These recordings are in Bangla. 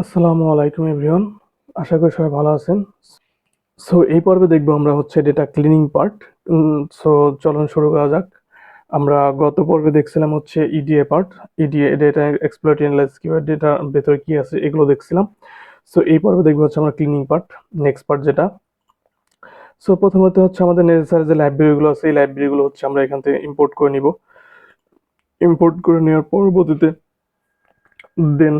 আসসালামু আলাইকুম এভরিওয়ান। আশা করি সবাই ভালো আছেন। সো এই পর্বে দেখবো আমরা হচ্ছে ডেটা ক্লিনিং পার্ট। সো চলুন শুরু করা যাক। আমরা গত পর্বে দেখছিলাম হচ্ছে ইডিএ পার্ট, ইডিএ ডেটা এক্সপ্লয়েট অ্যানালাইসিস কিভাবে ডেটার ভেতরে কি আছে এগুলো দেখছিলাম। সো এই পর্বে দেখবো হচ্ছে আমরা ক্লিনিং পার্ট, নেক্সট পার্ট যেটা। সো প্রথমত হচ্ছে আমাদের নেসেসারি যে লাইব্রেরিগুলো আছে এই লাইব্রেরিগুলো হচ্ছে আমরা এখান থেকে ইম্পোর্ট করে নিব। ইম্পোর্ট করে নেওয়ার পরবর্তীতে দেন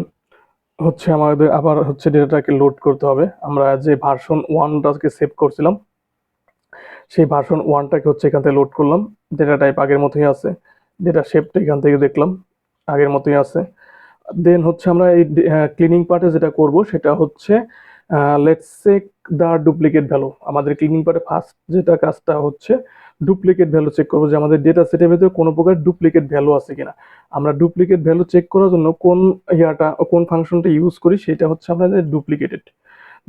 হচ্ছে আমাদের আবার হচ্ছে ডেটাটাকে লোড করতে হবে। আমরা যে ভার্সন ওয়ানটাকে সেভ করছিলাম সেই ভার্সন ওয়ানটাকে হচ্ছে এখান থেকে লোড করলাম। ডেটা টাইপ আগের মতোই আছে, ডেটা শেপটা এখান থেকে দেখলাম আগের মতোই আছে। দেন হচ্ছে আমরা এই ক্লিনিং পার্টে যেটা করব সেটা হচ্ছে let's check the duplicate value. আমাদের ক্লিনিং পার্টে ফার্স্ট যেটা কাজটা হচ্ছে ডুপ্লিকেট ভ্যালু চেক করবো, যে আমাদের ডেটা সেটের ভিতরে কোনো প্রকার ডুপ্লিকেট ভ্যালু আছে কিনা। আমরা ডুপ্লিকেট ভ্যালু চেক করার জন্য কোন ফাংশনটা ইউজ করি সেটা হচ্ছে আমাদের ডুপ্লিকেটেড।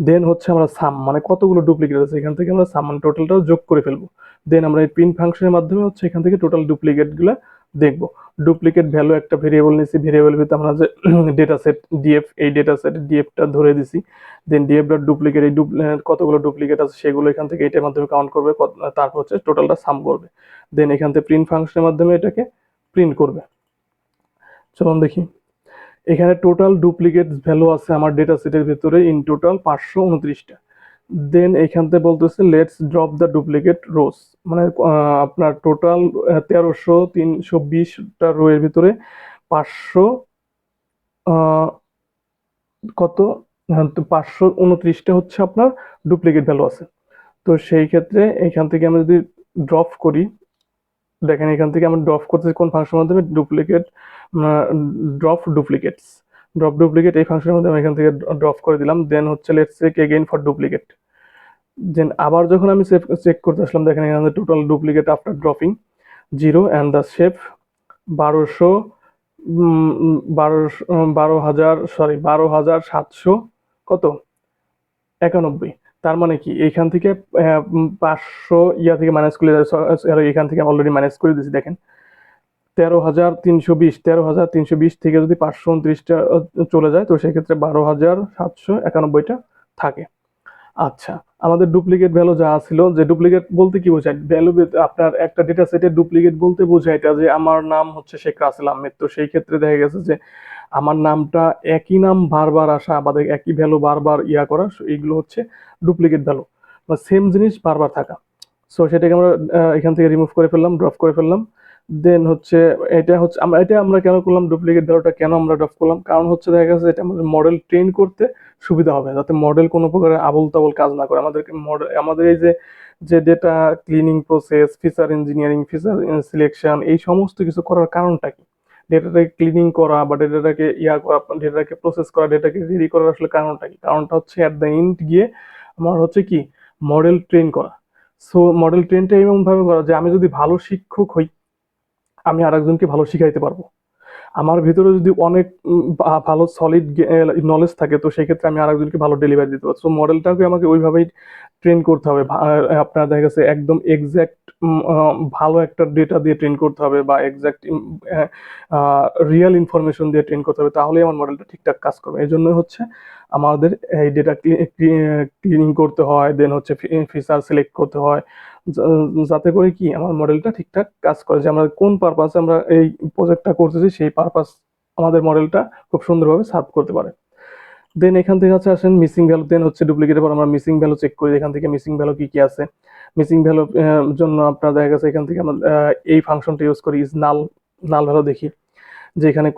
দেন হচ্ছে আমরা সাম মানে কতগুলো ডুপ্লিকেট আছে এখান থেকে আমরা সাম মানে টোটালটাও যোগ করে ফেলবো। দেন আমরা এই প্রিন্ট ফাংশনের মাধ্যমে হচ্ছে এখান থেকে টোটাল ডুপ্লিকেটগুলো দেখবো। ডুপ্লিকেট ভ্যালু একটা ভেরিয়েবল নিয়েছি, ভেরিয়েবল ভিতরে আমরা যে ডেটা সেট ডিএফ, এই ডেটা সেট ডিএফটা ধরে দিছি। দেন ডিএফ ডট ডুপ্লিকেট, এই কতগুলো ডুপ্লিকেট আছে সেগুলো এখান থেকে এটার মাধ্যমে কাউন্ট করবে, তারপর হচ্ছে টোটালটা সাম করবে। দেন এখান থেকে প্রিন্ট ফাংশনের মাধ্যমে এটাকে প্রিন্ট করবে। চলুন দেখি। এখানে টোটাল ডুপ্লিকেট ভ্যালু আছে আমার ডেটা সেটের ভিতরে ইন টোটাল 529টা। দেন এখান থেকে বলতেছে let's drop the duplicate rose, মানে আপনার টোটাল 1320টা রো এর ভিতরে 500 কত 529টা হচ্ছে আপনার ডুপ্লিকেট ভ্যালু আছে। তো সেই ক্ষেত্রে এখান থেকে আমরা যদি ড্রপ করি, দেখেন এখান থেকে আমরা ড্রপ করতেছি কোন ফাংশনের মাধ্যমে, ডুপ্লিকেট ডুপ্লিকেটস ড্রপ ডুপ্লিকেট এই ফাংশনের মধ্যে আমি এখান থেকে ড্রপ করে দিলাম। দেন হচ্ছে let's check again for duplicate. Then আবার যখন আমি চেক করতে আসলাম, দেখেন এখানে total duplicate after dropping 0 and the shape 1200 12,700 কত 91। তার মানে কি এখান থেকে 500 থেকে মাইনাস করে, এখান থেকে অলরেডি মাইনাস করে দিয়েছি। দেখেন 13,320 থেকে যদি 529টা চলে যায় তো সেক্ষেত্রে 12,791টা থাকে। আচ্ছা, আমাদের ডুপ্লিকেট ভ্যালু যা ছিল, যে ডুপ্লিকেট বলতে কি বোঝায়, ভ্যালু আপনার একটা ডেটা সেটের ডুপ্লিকেট বলতে বোঝায় এটা যে আমার নাম হচ্ছে শেখ রাসেল আহমেদ, তো সেই ক্ষেত্রে দেখা গেছে যে আমার নামটা একই নাম বারবার আসা বা একই ভ্যালু বারবার করা, এইগুলো হচ্ছে ডুপ্লিকেট ভ্যালু বা সেম জিনিস বারবার থাকা। সো সেটাকে আমরা এখান থেকে রিমুভ করে ফেললাম, ড্রপ করে ফেললাম। দেন হচ্ছে এটা আমরা কেন করলাম, ডুপ্লিকেট ভ্যালুটা কেন আমরা ড্রপ করলাম, কারণ হচ্ছে দেখা গেছে এটা আমাদের মডেল ট্রেন করতে সুবিধা হবে, যাতে মডেল কোনো প্রকারের আবল তাবল কাজ না করে। আমাদের এই যে data cleaning process, feature engineering, feature selection, এই সমস্ত কিছু করার কারণটা কি, ডেটাটাকে ক্লিনিং করা বা ডেটাটাকে করা, ডেটাটাকে প্রসেস করা, ডেটাকে রেডি করার আসলে কারণটা কি, কারণটা হচ্ছে অ্যাট দ্য এন্ড গিয়ে আমার হচ্ছে কি মডেল ট্রেন করা। সো মডেল ট্রেনটা এমন ভাবে করা যে আমি যদি ভালো শিক্ষক হই আমি আরেকজনকে ভালো শিখাইতে পারবো। আমার ভিতরে যদি অনেক ভালো সলিড নলেজ থাকে তো সেক্ষেত্রে আমি আরেকজনকে ভালো ডেলিভারি দিতে পারবো। সো মডেলটাকে আমাকে ওইভাবেই ট্রেন করতে হবে। আপনার দেখা গেছে একদম এক্সাক্ট ভালো একটা ডেটা দিয়ে ট্রেন করতে হবে বা এক্সাক্ট রিয়েল ইনফরমেশন দিয়ে ট্রেন করতে হবে, তাহলেই আমার মডেলটা ঠিকঠাক কাজ করবে। এই জন্য হচ্ছে আমাদের এই ডেটা ক্লিনিং করতে হয়, দেন হচ্ছে ফিচার সিলেক্ট করতে হয়, যাতে করে কি আমার মডেলটা ঠিকঠাক কাজ করে, যে আমরা কোন পারপাসে আমরা এই প্রজেক্টটা করতেছি সেই পারপাস আমাদের মডেলটা খুব সুন্দরভাবে সার্ভ করতে পারে। দেন এখান থেকে হচ্ছে আসেন মিসিং ভ্যালু। দেন হচ্ছে ডুপ্লিকেটের পর আমরা মিসিং ভ্যালু চেক করি, এখান থেকে মিসিং ভ্যালু কি কি আছে। মিসিং ভ্যালু জন্য আপনার দেখা গেছে এখান থেকে আমরা এই ফাংশনটা ইউজ করি, ইজ নাল। নাল ভ্যালু দেখি যে এখানে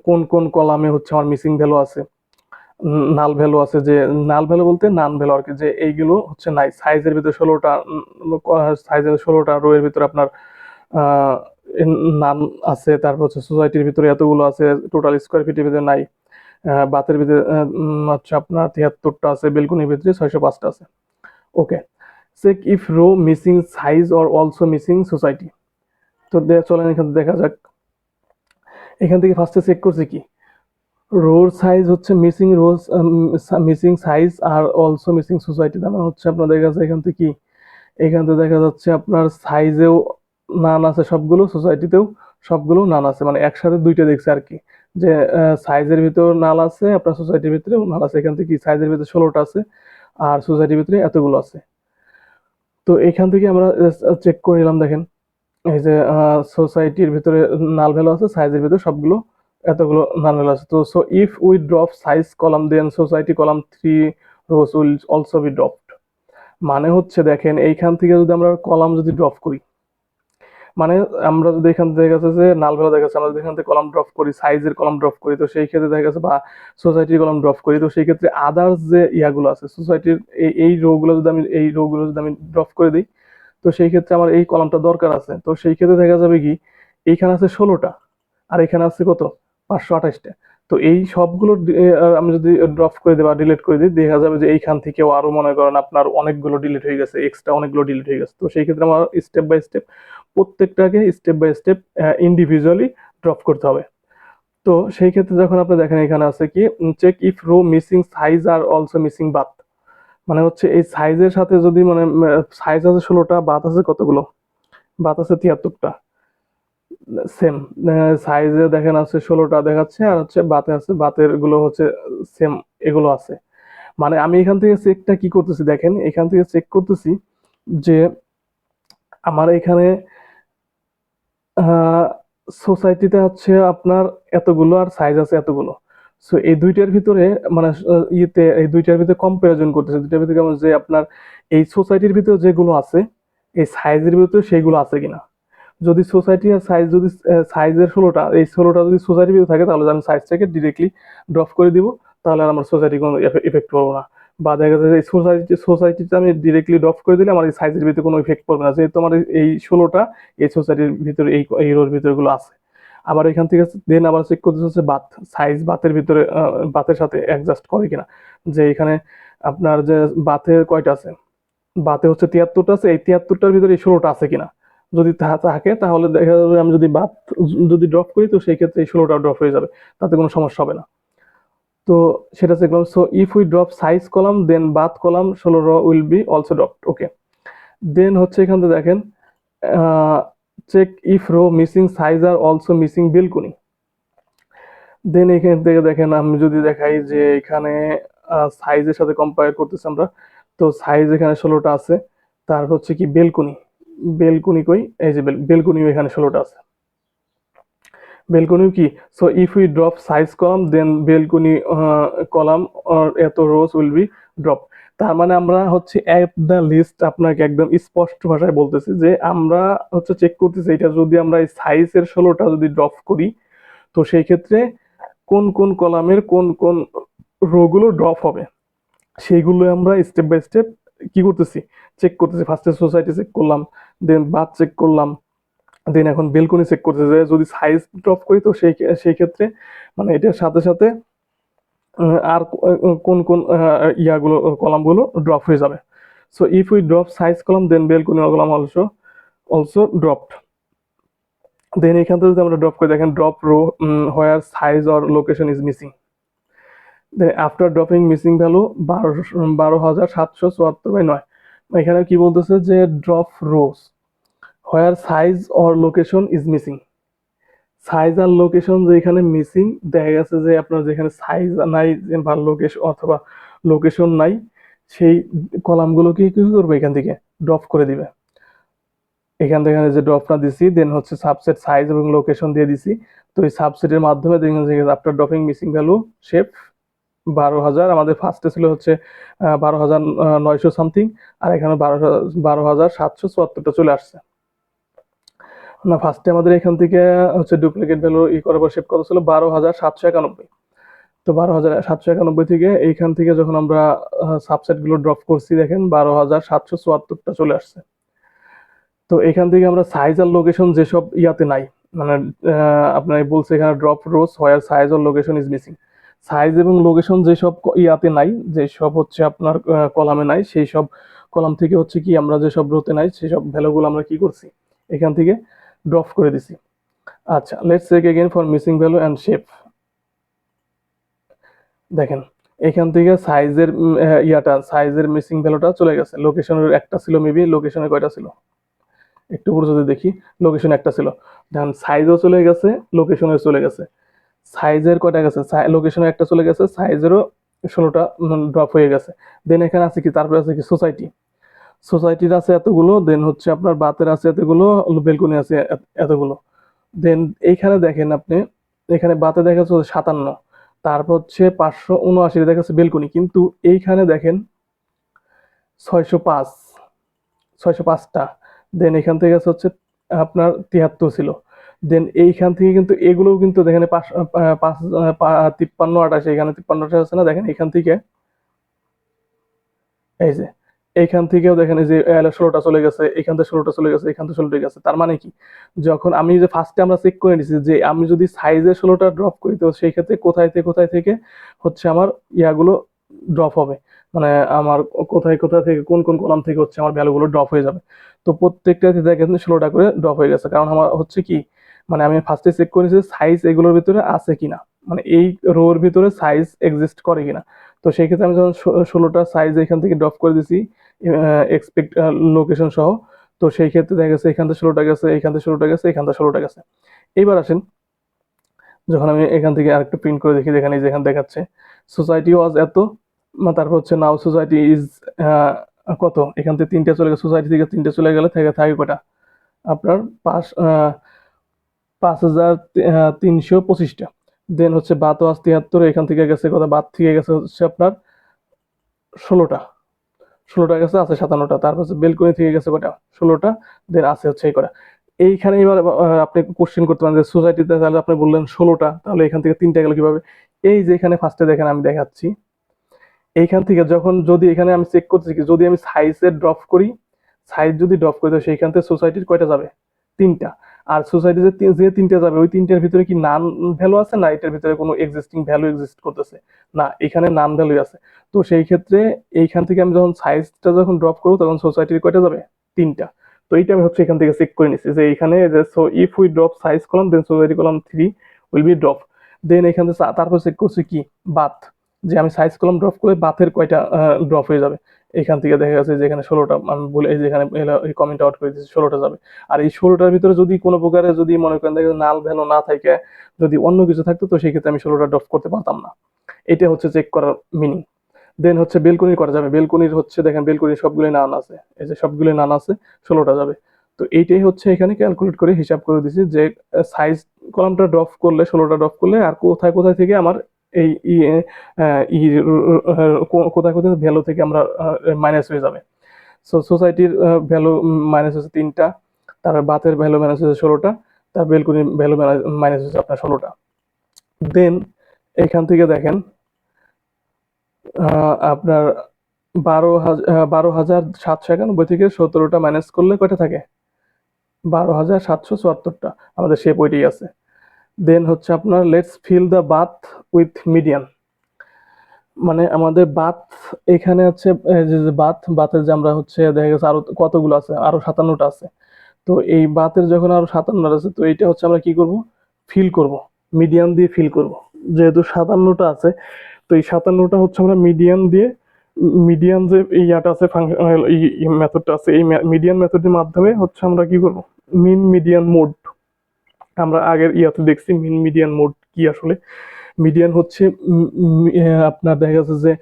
কোন কোন কলামে হচ্ছে আমার মিসিং ভ্যালু আছে, নাল ভ্যালু আছে। যে নাল ভ্যালু বলতে নান ভ্যালু আর কি, যে এইগুলো হচ্ছে নাই। সাইজের ভিতরে 16টা রো এর ভিতরে আপনার নান আছে। তারপর হচ্ছে সোসাইটির ভিতরে এতগুলো আছে, টোটাল স্কোয়ার ফিটের ভিতরে নাই। বাতের ভিতরে হচ্ছে আপনার 73টা আছে, বেলকনির ভিতরে 605টা আছে। Okay, check if row missing size or also missing society. তো চলেন এখানে দেখা যাক। এখান থেকে ফার্স্টে চেক করছি কি রোর সাইজ হচ্ছে মিসিং, রোজ মিসিং সাইজ আর অলসো মিসিং সোসাইটি। তার মানে হচ্ছে আপনার দেখা যাচ্ছে এখান থেকে কি, এখান থেকে দেখা যাচ্ছে আপনার সাইজেও নান আছে সবগুলো, সোসাইটিতেও সবগুলো নান আছে, মানে একসাথে দুইটা দেখছে আর কি। যে সাইজের ভিতর নাল আছে, আপনার সোসাইটির ভিতরে নাল আছে, এখান থেকে সাইজের ভিতরে 16টা আছে আর সোসাইটির ভিতরে এতগুলো আছে। তো এখান থেকে আমরা চেক করে নিলাম, দেখেন এই যে সোসাইটির ভিতরে নাল ভ্যালু আছে, সাইজের ভিতরে সবগুলো এতগুলো নাল ভ্যালু আছে। তো so if we drop size column then society column 3 rows will also be dropped. মানে হচ্ছে দেখেন এইখান থেকে যদি আমরা কলাম যদি ড্রপ করি, মানে আমরা যদি এখান থেকে দেখা যাচ্ছে যে নাল ভ্যালু দেখা যাচ্ছে, আমরা যদি এখান থেকে কলাম ড্রপ করি, সাইজের কলাম ড্রপ করি, তো সেই ক্ষেত্রে দেখা যাচ্ছে বা সোসাইটির কলাম ড্রপ করি, তো সেই ক্ষেত্রে আদার্স যে ইয়াগুলো আছে সোসাইটির এই রোগুলো যদি আমি ড্রপ করে দিই, তো সেই ক্ষেত্রে আমার এই কলামটা দরকার আছে। তো সেই ক্ষেত্রে দেখা যাবে কি এইখানে আছে 16টা আর এখানে আছে কত 528টা। তো এই সবগুলো আমি যদি ড্রপ করে দিই বা ডিলিট করে দিই, দেখা যাবে যে এইখান থেকেও আরো মনে করেন আপনার অনেকগুলো ডিলিট হয়ে গেছে, এক্সট্রা অনেকগুলো ডিলিট হয়ে গেছে। তো সেই ক্ষেত্রে আমার স্টেপ বাই স্টেপ প্রত্যেকটাকে step by step individually drop করতে হবে। তো সেই ক্ষেত্রে যখন আপনি দেখেন এখানে আছে কি check if row missing size আর অলসো মিসিং বাথ। মানে হচ্ছে এই সাইজের সাথে যদি মানে সাইজ আছে 16টা, বাত আছে কতগুলো, বাত আছে 73টা, সেম সাইজে দেখেন আছে 16টা দেখাচ্ছে আর হচ্ছে বাতে আছে, বাতের গুলো হচ্ছে সেম এগুলো আছে। মানে আমি এখান থেকে চেকটা কি করতেছি, দেখেন এখান থেকে চেক করতেছি যে আমার এখানে সোসাইটিতে হচ্ছে আপনার এতগুলো আর সাইজ আছে এতগুলো। সো এই দুইটার ভিতরে মানে ইয়েতে এই দুইটার ভিতরে কম্পারিজন করতেছে, দুইটার ভিতরে কেমন যে আপনার এই সোসাইটির ভিতরে যেগুলো আছে এই সাইজের ভিতরে সেইগুলো আছে কিনা। যদি সোসাইটি আর সাইজ যদি সাইজের 16টা, এই 16টা যদি সোসাইটির ভিতরে থাকে তাহলে আমি সাইজটাকে ডিরেক্টলি ড্রপ করে দিব, তাহলে আর আমার সোসাইটি কোনো ইফেক্ট পড়বো না। বা দেখা যায় যে সোসাইটিতে আমি ডিরেক্টলি ড্রপ করে দিলে আমার এই সাইজের ভিতরে কোনো ইফেক্ট পড়বে না, যেহেতু আমার এই 16টা এই সোসাইটির ভিতরে এই রোর ভিতরে গুলো আছে। আবার এখান থেকে দেন আবার চেক করতে হচ্ছে বাত, সাইজ বাতের ভিতরে বাতের সাথে অ্যাডজাস্ট করে কিনা। যে এখানে আপনার যে বাতের কয়টা আছে, বাতে হচ্ছে 73টা আছে, এই 73টার ভিতরে এই 16টা আছে কিনা। যদি থাকে তাহলে দেখা যাবে আমি যদি বাত যদি ড্রপ করি, তো সেই ক্ষেত্রে এই 16টা ড্রপ হয়ে যাবে, তাতে কোনো সমস্যা হবে না। তো সেটা চেক করলাম। So if we drop size column then bath column 16 will be also dropped. Okay, then হচ্ছে এখান থেকে দেখেন check if row missing size আর অলসো মিসিং বেলকনি। দেন এখান থেকে দেখেন আমি যদি দেখাই যে এখানে সাইজের সাথে কম্পেয়ার করতেছি আমরা, তো সাইজ এখানে 16টা আছে, তারপর হচ্ছে কি বেলকনি, বেলকনি কই, এই যে বেলকনিও এখানে 16টা আছে, বেলকনিও কি। So if we drop size column then balcony column or এত রোজ উইল বি ড্রপ। তার মানে আমরা হচ্ছে অ্যাট দ্য লিস্ট আপনাকে একদম স্পষ্ট ভাষায় বলতেছি যে আমরা হচ্ছে চেক করতেছি এটা যদি আমরা এই সাইজের 16টা যদি ড্রপ করি, তো সেই ক্ষেত্রে কোন কোন কলামের কোন কোন রোগুলো ড্রপ হবে সেইগুলো আমরা স্টেপ বাই স্টেপ কি করতেছি চেক করতেছি। ফার্স্টে সোসাইটি চেক করলাম, দেন বাথ চেক করলাম, দেন এখন বেলকনি চেক করতেছে যে যদি সাইজ ড্রপ করি তো সেই ক্ষেত্রে মানে এটার সাথে সাথে আর কোন কোন ইয়াগুলো কলামগুলো ড্রপ হয়ে যাবে। So if we drop size column then balcony column also dropped. Then এখান থেকে যদি আমরা ড্রপ করে দেখেন drop row where size or location is missing. After dropping missing value 12,774/9। এখানে কি বলতেছে যে drop rows where size or location is missing. Size আর লোকেশন যেখানে মিসিং দেখা গেছে যে আপনার যেখানে সাইজ নাই বা লোকেশন অথবা লোকেশন নাই, সেই কলামগুলোকে কি করবে এখান থেকে ড্রপ করে দিবে। এখান থেকে যে ড্রপটা দিছি দেন হচ্ছে সাবসেট সাইজ এবং লোকেশন দিয়ে দিছি। তো এই সাবসেটের মাধ্যমে দেখেন যে after dropping missing value shape 12,000, আমাদের ফার্স্টে ছিল হচ্ছে 12,900 সামথিং, আর এখানে 12,774টা চলে আসছে না। ফার্স্টে আমাদের এখান থেকে হচ্ছে ডুপ্লিকেট ভ্যালু করার পর শেপ কত ছিল 12,791। তো 12,791 থেকে এইখান থেকে যখন আমরা সাবসেট গুলো ড্রপ করছি দেখেন 12,774টা চলে আসছে। তো এখান থেকে আমরা সাইজ আর লোকেশন যেসব ইয়াতে নাই, মানে আপনার বলছে এখানে ড্রপ রোজ হোয়ার সাইজ আর লোকেশন ইজ মিসিং, সাইজ এবং লোকেশন যেসব ইয়াতে নাই, যেসব হচ্ছে আপনার কলামে নাই, সেই সব কলাম থেকে হচ্ছে কি আমরা যেসব রোতে নাই সেই সব ভ্যালুগুলো আমরা কি করছি এখান থেকে ড্রপ করে দিছি। আচ্ছা, let's check again for missing value and shape. দেখেন এখান থেকে সাইজের সাইজের মিসিং ভ্যালুটা চলে গেছে, লোকেশনের একটা ছিল, মেবি লোকেশনে কয়টা ছিল একটু উপরে যদি দেখি, লোকেশন একটা ছিল, দেখেন সাইজও চলে গেছে, লোকেশনে চলে গেছে। সাইজের কয়টা গেছে, লোকেশনে একটা চলে গেছে, সাইজেরও 16টা ড্রপ হয়ে গেছে। দেন এখানে আছে কি, তারপরে আছে কি সোসাইটি, সোসাইটির আছে এতগুলো, দেন হচ্ছে আপনার বাতের আছে এতগুলো, বেলকনি আছে এতগুলো। দেন এইখানে দেখেন আপনি, এখানে বাতে দেখা যাচ্ছে 57, তারপর হচ্ছে 579 দেখা যাচ্ছে বেলকনি, কিন্তু এইখানে দেখেন 605, 605টা। দেন এখান থেকে হচ্ছে আপনার 73 ছিল। দেন এইখান থেকে কিন্তু এগুলোও কিন্তু দেখেন 53, 58, এখানে 53টা আছে না, দেখেন এখান থেকে, এই যে এইখান থেকেও দেখেন এই যে 16টা চলে গেছে, এখান থেকে 16টা চলে গেছে, এখান থেকে 16টা গেছে। তার মানে কি, যখন আমি যে ফার্স্টে আমরা চেক করে নিছি যে আমি যদি সাইজে 16টা ড্রপ করি, তো সেই ক্ষেত্রে কোথায় থেকে হচ্ছে আমার ইয়াগুলো ড্রপ হবে, মানে আমার কোথায় কোথা থেকে কোন কোন কলাম থেকে হচ্ছে আমার ভ্যালুগুলো ড্রপ হয়ে যাবে। তো প্রত্যেকটাতে দেখেন 16টা করে ড্রপ হয়ে গেছে, কারণ আমার হচ্ছে কি, মানে আমি ফার্স্টে চেক করে নিছি সাইজ এগুলোর ভিতরে আছে কিনা, মানে এই রোর ভিতরে সাইজ এক্সিস্ট করে কিনা। তো সেই ক্ষেত্রে আমি যখন 16টা সাইজ এখান থেকে ড্রপ করে দিছি এক্সপেক্ট লোকেশন সহ, তো সেই ক্ষেত্রে দেখা গেছে এখান থেকে 16টা গেছে, এখান থেকে 16টা গেছে, এখান থেকে 16টা গেছে। এইবার আসেন, যখন আমি এখান থেকে আরেকটা প্রিন্ট করে দেখি, যেখানে যেখানে দেখাচ্ছে সোসাইটি ওয়াজ এত, তারপর হচ্ছে নাও সোসাইটি ইজ কত, এখান থেকে 3টে চলে গেছে, সোসাইটি থেকে 3টে চলে গেলে থাকে থাকে কটা আপনার 5,325টা। দেন হচ্ছে বাত ওয়াজ 73, এখান থেকে গেছে কত, বাদ থেকে গেছে হচ্ছে আপনার 16টা, 16টা গেছে, আছে 57টা। তারপর হচ্ছে বেলকনি থেকে গেছে কটা, 16টা। দেন আছে হচ্ছে এই কটা। এইখানে এবার আপনি কোশ্চেন করতে পারেন যে সোসাইটিতে তাহলে আপনি বললেন 16টা, তাহলে এখান থেকে 3টা গেল কিভাবে। এই যে এখানে ফার্স্টে দেখেন আমি দেখাচ্ছি, এইখান থেকে যখন যদি এখানে আমি চেক করতেছি কি, যদি আমি সাইজে ড্রপ করি, সাইজ যদি ড্রপ করি, তো সেইখান থেকে সোসাইটির কয়টা যাবে, 3টা। আর সোসাইটিতে যে 3টে যাবে, ওই 3টের ভিতরে কি নান ভ্যালু আছে না এটার ভিতরে কোনো এক্সিস্টিং ভ্যালু এক্সিস্ট করতেছে না, এখানে নান ভ্যালু আছে। তো সেই ক্ষেত্রে এইখান থেকে আমি যখন সাইজটা যখন ড্রপ করবো, তখন সোসাইটির কয়টা যাবে, 3টা। তো এইটা আমি হচ্ছে এখান থেকে চেক করে নিচ্ছি যে এইখানে যে, so if we drop size column then society column 3 will be drop. Then এখান থেকে তারপর চেক করছি কি, বাথ, যে আমি সাইজ কলাম ড্রপ করে বাথের কয়টা ড্রপ হয়ে যাবে। এখান থেকে দেখা গেছে যে এখানে 16টা, আমি বলে এই যে এখানে কমেন্ট আউট করে দিচ্ছি 16টা যাবে। আর এই 16টার ভিতরে যদি কোনো প্রকারে যদি মনে করেন দেখেন নাল ভ্যালু না থাকে, যদি অন্য কিছু থাকতো, তো সেই ক্ষেত্রে আমি 16টা ড্রপ করতে পারতাম না। এটা হচ্ছে চেক করার মিনিং। দেন হচ্ছে বেলকনি করা যাবে, বেলকনির হচ্ছে দেখেন বেলকনির সবগুলো নান আছে, এই যে সবগুলো নান আছে, 16টা যাবে। তো এইটাই হচ্ছে এখানে ক্যালকুলেট করে হিসাব করে দিছি যে সাইজ কলামটা ড্রপ করলে, 16টা ড্রপ করলে আর কোথায় কোথায় থেকে আমার এই কোথায় কোথায় ভ্যালু থেকে আমরা মাইনাস হয়ে যাবে। সো সোসাইটির ভ্যালু মাইনাস হচ্ছে 3টা, তার বাতের ভ্যালু মাইনাস হচ্ছে 16টা, তার বেলকনির ভ্যালু মাইনাস হচ্ছে আপনার 16টা। দেন এখান থেকে দেখেন আপনার 12,791 থেকে 17টা মাইনাস করলে কয়টা থাকে, 12,774টা। আমাদের শেপ ওইটাই আছে। দেন হচ্ছে আপনার let's fill the bath with median, মানে আমাদের বাথ এখানে হচ্ছে যে বাথের যে আমরা হচ্ছে দেখা গেছে আরো কতগুলো আছে, আরো 57টা আছে। তো এই বাথের যখন আরো 57টা আছে, তো এইটা হচ্ছে আমরা কি করব, ফিল করব, মিডিয়ান দিয়ে ফিল করব। যেহেতু 57টা আছে, তো এই 57টা হচ্ছে আমরা মিডিয়ান দিয়ে, মিডিয়ান যে ইয়াটা আছে মেথডটা আছে, এই মিডিয়ান মেথডের মাধ্যমে হচ্ছে আমরা কি করব, মিন মিডিয়ান মোড। আমরা আগের ইয়াতে দেখছি মিন মিডিয়ান মোড কি আসলে। মিডিয়ান হচ্ছে আপনার দেখা যাচ্ছে যে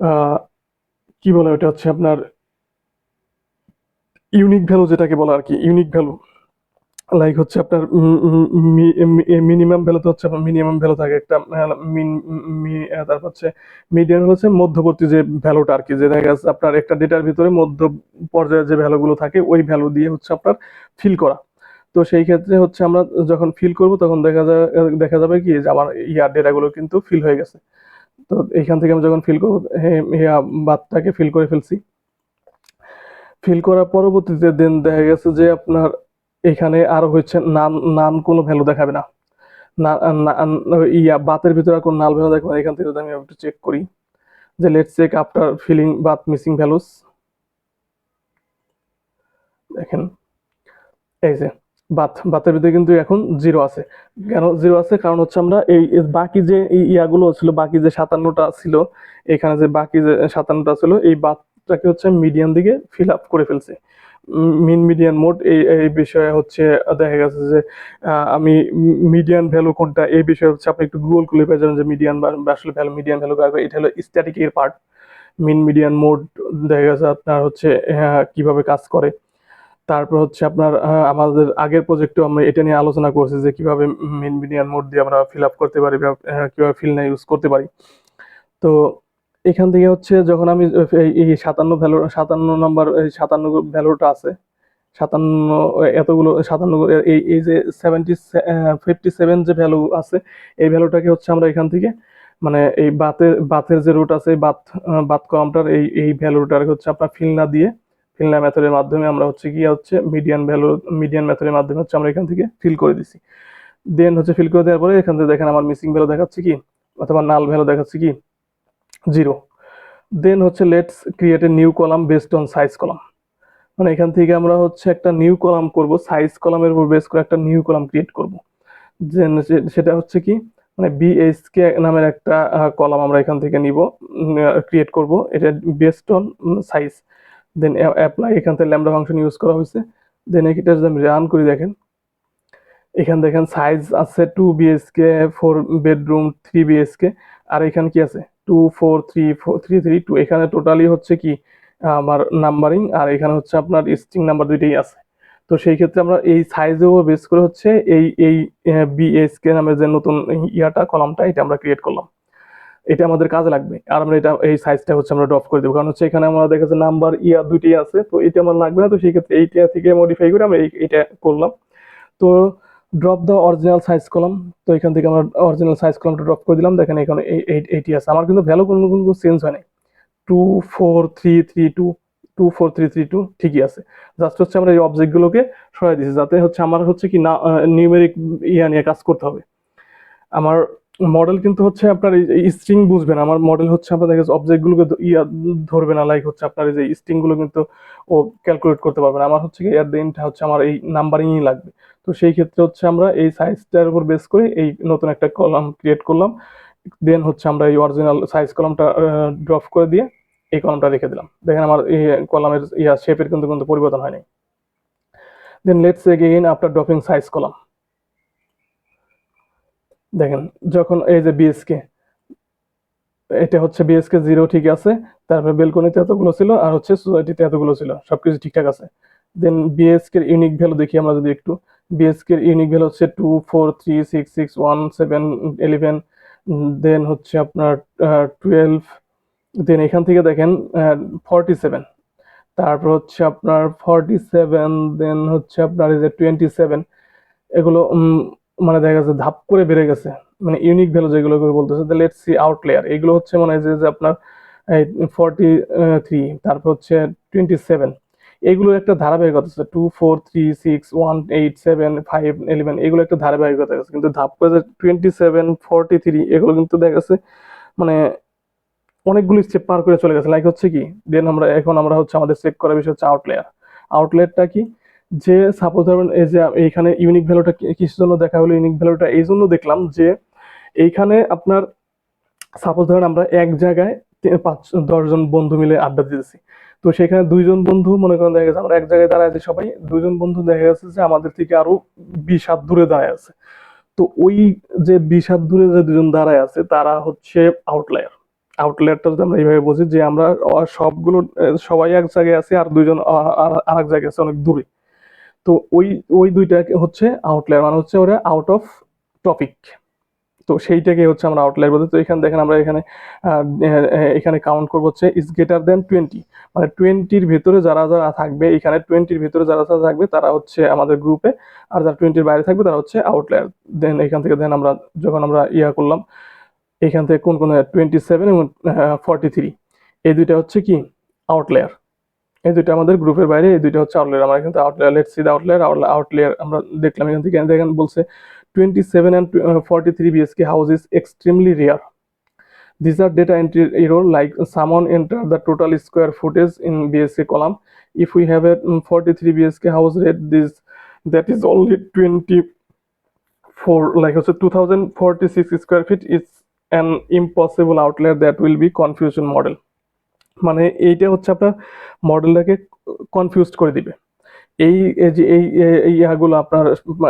আহ, কি বলে ওটা হচ্ছে আপনার ইউনিক ভ্যালু, যেটাকে বলে আর কি ইউনিক ভ্যালু। লাইক হচ্ছে আপনার মিনিমাম ভ্যালু, তো হচ্ছে আপনার মিনিমাম ভ্যালু থাকে একটা, মিন, তারপর হচ্ছে মিডিয়ান হচ্ছে মধ্যবর্তী যে ভ্যালুটা আর কি, যে দেখা যাচ্ছে আপনার একটা ডেটার ভিতরে মধ্য পর্যায়ে যে ভ্যালুগুলো থাকে, ওই ভ্যালু দিয়ে হচ্ছে আপনার ফিল করা। তো সেই ক্ষেত্রে হচ্ছে আমরা যখন ফিল করব, তখন দেখা যাবে কি যে আমার ইয়ার ডেটাগুলো কিন্তু ফিল হয়ে গেছে। তো এইখান থেকে আমি যখন ফিল করবো, বাদটাকে ফিল করে ফেলছি। ফিল করার পরবর্তীতে দেন দেখা গেছে যে আপনার এখানে আরো হচ্ছে নান, নান কোনো ভ্যালু দেখাবে না, বাতের ভিতরে আর কোনো নাল ভ্যালু দেখাবে না। এখান থেকে যদি আমি একটু চেক করি যে let's check after feeling Baat missing values, দেখেন এই যে বাতের ভিতরে কিন্তু এখন 0 আছে। কেন 0 আছে, কারণ হচ্ছে আমরা এই বাকি যে ইয়াগুলো ছিল, বাকি যে 57টা ছিল, এখানে যে বাকি যে 57টা ছিল, এই বাতটাকে হচ্ছে মিডিয়ান দিকে ফিল আপ করে ফেলছে। মিন মিডিয়ান মোড এই এই বিষয়ে হচ্ছে দেখা গেছে যে আমি মিডিয়ান ভ্যালু কোনটা এই বিষয়ে হচ্ছে আপনি একটু গুগল খুলে পেয়ে যাবেন যে মিডিয়ান বা আসলে ভ্যালু মিডিয়ান ভ্যালু এটা হলো স্ট্যাটিক এর পার্ট। মিন মিডিয়ান মোড দেখা গেছে আপনার হচ্ছে কিভাবে কাজ করে। তারপর হচ্ছে আপনার আমাদের আগের প্রজেক্টে আমরা এটা নিয়ে আলোচনা করছি যে কিভাবে মিন মিডিয়ান মোড দিয়ে আমরা ফিল আপ করতে পারি বা কিভাবে ফিল না ইউজ করতে পারি। তো এখান থেকে হচ্ছে যখন আমি এই 57 নম্বর 57 ভ্যালুটা আছে, 57 এতগুলো 57 এই যে 57 যে ভ্যালু আছে এই ভ্যালুটাকে হচ্ছে আমরা এখান থেকে মানে এই বাতের যে রুট আছে বাত কলামটার এই ভ্যালুটার হচ্ছে আপনার ফিল না মেথডের মাধ্যমে আমরা হচ্ছে কি হচ্ছে মিডিয়ান মেথডের মাধ্যমে হচ্ছে আমরা এখান থেকে ফিল করে দিছি। দেন হচ্ছে ফিল করে দেওয়ার পরে এখান থেকে দেখেন আমার মিসিং ভ্যালু দেখাচ্ছে কি অথবা নাল ভ্যালু দেখাচ্ছে কি 0। দেন হচ্ছে let's create a new column based on size column. মানে এখান থেকে আমরা হচ্ছে একটা নিউ কলাম করব, সাইজ কলামের উপর বেস করে একটা নিউ কলাম ক্রিয়েট করব। সেটা হচ্ছে কি মানে বিএসকে নামের একটা কলাম আমরা এখান থেকে নিব, ক্রিয়েট করব, এটা based on size. Then apply, এখান থেকে ল্যামডা ফাংশন ইউজ করা হয়েছে। দেন এটা যদি আমি রান করি দেখেন এখানে দেখেন সাইজ আছে 2 BHK, 4 বেডরুম, 3 BHK, আর এখানে কি আছে 2 4 3 4 3 3 2। এখানে টোটালি হচ্ছে কি আমার নাম্বারিং আর এখানে হচ্ছে আপনার স্ট্রিং নাম্বার দুইটাই আছে। তো সেই ক্ষেত্রে আমরা এই সাইজের উপর বেস করে হচ্ছে এই বিএসকে নামের যে নতুন কলামটা এটা আমরা ক্রিয়েট করলাম। এটা আমাদের কাজে লাগবে আর আমরা এই সাইজটা হচ্ছে আমরা ড্রপ করে দেবো, কারণ হচ্ছে এখানে আমরা দেখা যাচ্ছে নাম্বার দুইটাই আছে, তো এটা আমার লাগবে না। তো সেই ক্ষেত্রে এইটা থেকে মডিফাই করে আমরা এটা করলাম। তো drop the original size column, তো এখান থেকে আমরা অরিজিনাল সাইজ কলামটা ড্রপ করে দিলাম। দেখেন এখানে এইটি আছে, আমার কিন্তু ভ্যালু কোনো চেঞ্জ হয় নাই। 24332 ঠিকই আছে। জাস্ট হচ্ছে আমরা এই অবজেক্টগুলোকে সরাই দিয়েছি যাতে হচ্ছে আমার হচ্ছে কি না নিউমেরিক নিয়ে কাজ করতে হবে। আমার মডেল কিন্তু হচ্ছে আপনার এই স্ট্রিং বুঝবে না, আমার মডেল হচ্ছে আপনার দেখা যাচ্ছে অবজেক্টগুলোকে ধরবে না, লাইক হচ্ছে আপনার এই যে স্ট্রিংগুলো কিন্তু ও ক্যালকুলেট করতে পারবে না। আমার হচ্ছে কি এট দ্য এন্ড হচ্ছে আমার এই নাম্বারিংই লাগবে। তো সেই ক্ষেত্রে হচ্ছে আমরা এই সাইজটার উপর বেস করে এই নতুন একটা কলাম ক্রিয়েট করলাম। দেন হচ্ছে আমরা এই অরিজিনাল সাইজ কলামটা ড্রপ করে দিয়ে এই কলামটা রেখে দিলাম। দেখেন আমার এই কলামের শেপের কিন্তু পরিবর্তন হয়নি। Then let's again after dropping size column, দেখেন যখন এই যে বিএসকে এটা হচ্ছে বিএসকে 0 ঠিক আছে, তারপরে বেলকনিতে এতগুলো ছিল আর হচ্ছে সোসাইটিতে এতগুলো ছিল, সবকিছু ঠিকঠাক আছে। দেন বিএসকে এর ইউনিক ভ্যালু দেখি আমরা যদি একটু, বিএসকে এর ইউনিক ভ্যালু হচ্ছে 2 4 3 6 6 1 7 11। দেন হচ্ছে আপনার 12। দেন এখান থেকে দেখেন 47, তারপর হচ্ছে আপনার 47, দেন হচ্ছে আপনার এই যে 27। এগুলো মানে দেখা যাচ্ছে ধাপ করে বেড়ে গেছে, মানে ইউনিক ভ্যালু যেগুলো বলতেছে। লেটস সি আউটলেয়ার, এগুলো হচ্ছে মানে যে আপনার এই 43, তারপর হচ্ছে 27, এগুলো একটা ধারাবাহিকতা আছে 2 4 3 6 1 8 7 5 11, এগুলো একটা ধারাবাহিকতা আছে। কিন্তু ধাপ করে যে 27 43 এগুলো কিন্তু দেখা গেছে মানে অনেকগুলো স্টেপ পার করে চলে গেছে, লাইক হচ্ছে কি। দেন আমরা হচ্ছে আমাদের চেক করার বিষয় হচ্ছে আউটলেয়ারটা কি, যে সাপোজ ধরুন এই যে এইখানে ইউনিক ভ্যালুটা কিসের জন্য দেখা হলো, ইউনিক ভ্যালুটা এই জন্য দেখলাম যে এইখানে আপনার সাপোজ ধরেন আমরা এক জায়গায় 5-10 জন বন্ধু মিলে আড্ডা দিতেছি। তো সেখানে 2 জন বন্ধু মনে করেন দেখা গেছে আমরা এক জায়গায় দাঁড়ায় আছি সবাই, 2 জন বন্ধু দেখা গেছে যে আমাদের থেকে আরো 20 হাত দূরে দাঁড়ায় আছে। তো ওই যে 20 হাত দূরে যে 2 জন দাঁড়ায় আছে তারা হচ্ছে আউটলেয়ারটা যদি আমরা এইভাবে বুঝি যে আমরা সবগুলো সবাই এক জায়গায় আছে আর 2 জন আর এক জায়গায় আছে অনেক দূরে। তো ওই দুইটা হচ্ছে আউটলায়ার, মানে হচ্ছে ওরা আউট অফ টপিক। তো সেইটাকে হচ্ছে আমরা আউটলায়ার বলতে। তো এখানে দেখেন আমরা এখানে কাউন্ট করবো হচ্ছে ইজ গ্রেটার দেন 20, মানে 20-র ভেতরে যারা যারা থাকবে, এখানে 20-র ভেতরে যারা যারা থাকবে তারা হচ্ছে আমাদের গ্রুপে, আর যারা 20-র বাইরে থাকবে তারা হচ্ছে আউটলায়ার। দেন এখান থেকে আমরা যখন আমরা করলাম এখান থেকে কোন 27 এবং 43 এই দুইটা হচ্ছে কি আউটলায়ার, এই দুইটা আমাদের গ্রুপের বাইরে, এই দুইটা হচ্ছে আউটলায়ার। আমরা কিন্তু outlier, let's see the outlier আমরা দেখলাম এখান থেকে। দেখেন বলছে 27 and 43 BHK house is extremely rare. These are data entry error, like someone entered the total square footage in BHK column. If we have a 43 BHK house rate, that is only 24, like also 2046 square feet is an impossible outlier that will be confusion model. মানে এইটা হচ্ছে আপনার মডেলটাকে কনফিউজ করে দিবে। এই এই যে এই ইয়াগুলো আপনার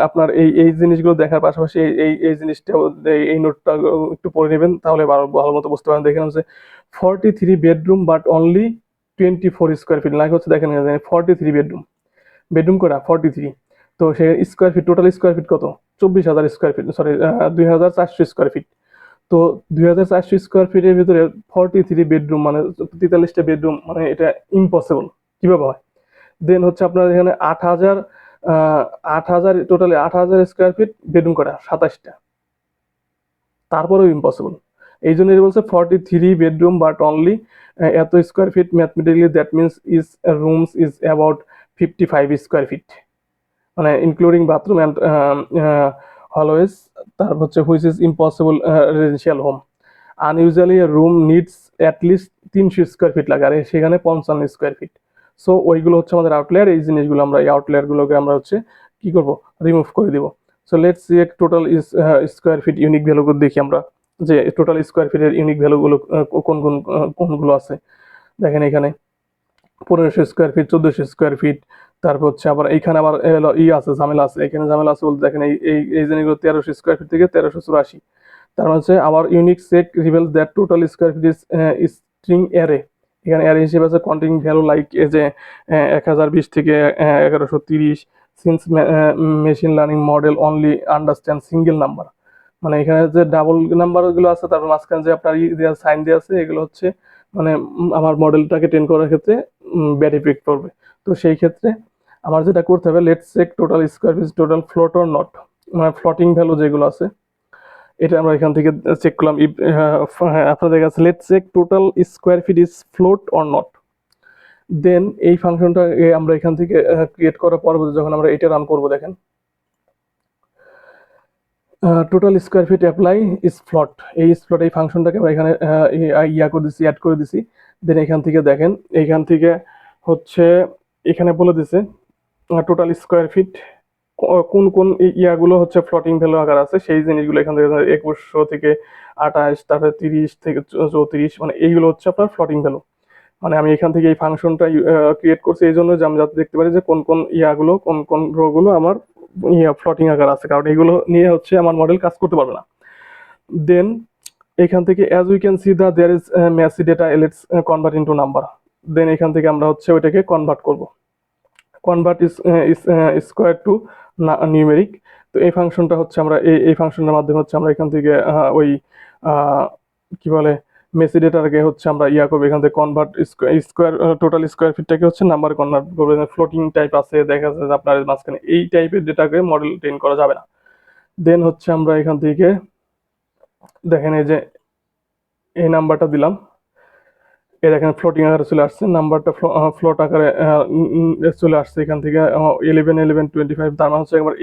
আপনার এই জিনিসগুলো দেখার পাশাপাশি এই জিনিসটা এই নোটটা একটু পড়ে নেবেন, তাহলে ভালো মতো বুঝতে পারেন। দেখেন হচ্ছে 43 bedroom but only 24 square feet, like হচ্ছে দেখেন 43 বেডরুম, বেডরুম করা 43, তো সে square feet, total square feet কত? 24,000 square feet, sorry 2,400 square feet. তো 2,400 স্কোয়ার ফিটের ভিতরে 43 বেডরুম মানে 43টা বেডরুম, মানে এটা ইম্পসিবল, কিভাবে হয়? দেন হচ্ছে আপনার এখানে 8,000, 8,000 টোটালি 8,000 স্কোয়ার ফিট, বেডরুম করা 27টা, তারপরেও ইম্পসিবল। এই জন্য বলছে 43 বেডরুম বাট অনলি এত square fit, mathematically that means is rooms is about 55 square feet, মানে ইনক্লুডিং বাথরুম অ্যান্ড হলওয়েজ। তারপর হচ্ছে which is impossible residential home, unusually room needs at least 300 square fit লাগে, আর সেখানে 55 স্কোয়ার ফিট। সো ওইগুলো হচ্ছে আমাদের আউটলায়ার, এই জিনিসগুলো আমরা এই আউটলায়ারগুলোকে আমরা হচ্ছে কি করব, রিমুভ করে দিব। So let's see total square feet unique ভ্যালুগুলো দেখি আমরা, যে টোটাল স্কোয়ার ফিটের ইউনিক ভ্যালুগুলো কোনগুলো আছে। দেখেন এখানে 1500 স্কোয়ার ফিট, 1400 স্কোয়ার ফিট, তারপর হচ্ছে আবার এইখানে আবার আছে, ঝামেলা আছে, এখানে ঝামেলা আছে বলতে দেখেন এই জিনিসগুলো 1300 স্কোয়ার ফিট থেকে 1384, তার মানে হচ্ছে আবার unique check reveals that total square feet is string array, এখানে অ্যারে হিসেবে আছে কন্টিনিউ ভ্যালু লাইক এই যে 1020 থেকে 1130, since machine learning model only understand single number, মানে এখানে যে ডাবল নাম্বারগুলো আছে, তারপর মাঝখানে যে আপনার দেওয়া সাইন দেওয়া আছে, এগুলো হচ্ছে মানে আমার মডেলটাকে ট্রেন করার ক্ষেত্রে ব্যাড ইফেক্ট পড়বে। তো সেই ক্ষেত্রে আমার যেটা করতে হবে, let's check total square feet total float or not, মানে ফ্লোটিং ভ্যালু যেগুলো আছে এটা আমরা এখান থেকে চেক করলাম। আপনাদের কাছে let's check total square feet is float or not, then এই ফাংশনটা আমরা এখান থেকে ক্রিয়েট করার পরবর্তী যখন আমরা এটা রান করব, দেখেন total square fit apply is ফ্লট, এই স্প্লট এই ফাংশনটাকে আমরা এখানে ইয়া করে দিছি, অ্যাড করে দিছি। দেন এখান থেকে দেখেন, এখান থেকে হচ্ছে এখানে বলে দিছে টোটাল স্কোয়ার ফিট কোন কোন ইয়াগুলো হচ্ছে ফ্লোটিং ভ্যালু আকার আছে, সেই জিনিসগুলো এখান থেকে 2100 থেকে 28, তারপরে 30 থেকে 34, মানে এইগুলো হচ্ছে আপনার ফ্লোটিং ভ্যালু। মানে আমি এখান থেকে এই ফাংশনটা ক্রিয়েট করছি এই জন্য যে আমি যাতে দেখতে পারি যে কোন কোন ইয়াগুলো, কোন কোন রোগুলো আমার ফ্লোটিং আকার আছে, কারণ এগুলো নিয়ে হচ্ছে আমার মডেল কাজ করতে পারবে না। দেন এখান থেকে as we can see the there is messy data, let's convert into number. Then এখান থেকে আমরা হচ্ছে ওইটাকে কনভার্ট করব, convert is square to numeric. তো এই ফাংশনটা হচ্ছে আমরা এই ফাংশনের মাধ্যমে হচ্ছে আমরা এখান থেকে ওই কি বলে মেসি ডেটাকে হচ্ছে আমরা ইয়া করবো, এখান থেকে কনভার্ট স্কোয়ার টোটাল স্কোয়ার ফিটটাকে হচ্ছে নাম্বার কনভার্ট করবো। ফ্লোটিং টাইপ আছে, দেখা যাচ্ছে যে আপনার মাঝখানে এই টাইপের ডেটাকে মডেল ট্রেন করা যাবে না। দেন হচ্ছে আমরা এখান থেকে দেখেন এই যে এই নাম্বারটা দিলাম, এই দেখেন ফ্লোটিং আকারে চলে আসছে, নাম্বারটা ফ্লোট আকারে চলে আসছে এখান থেকে 11 11 25, তার মানে হচ্ছে একবার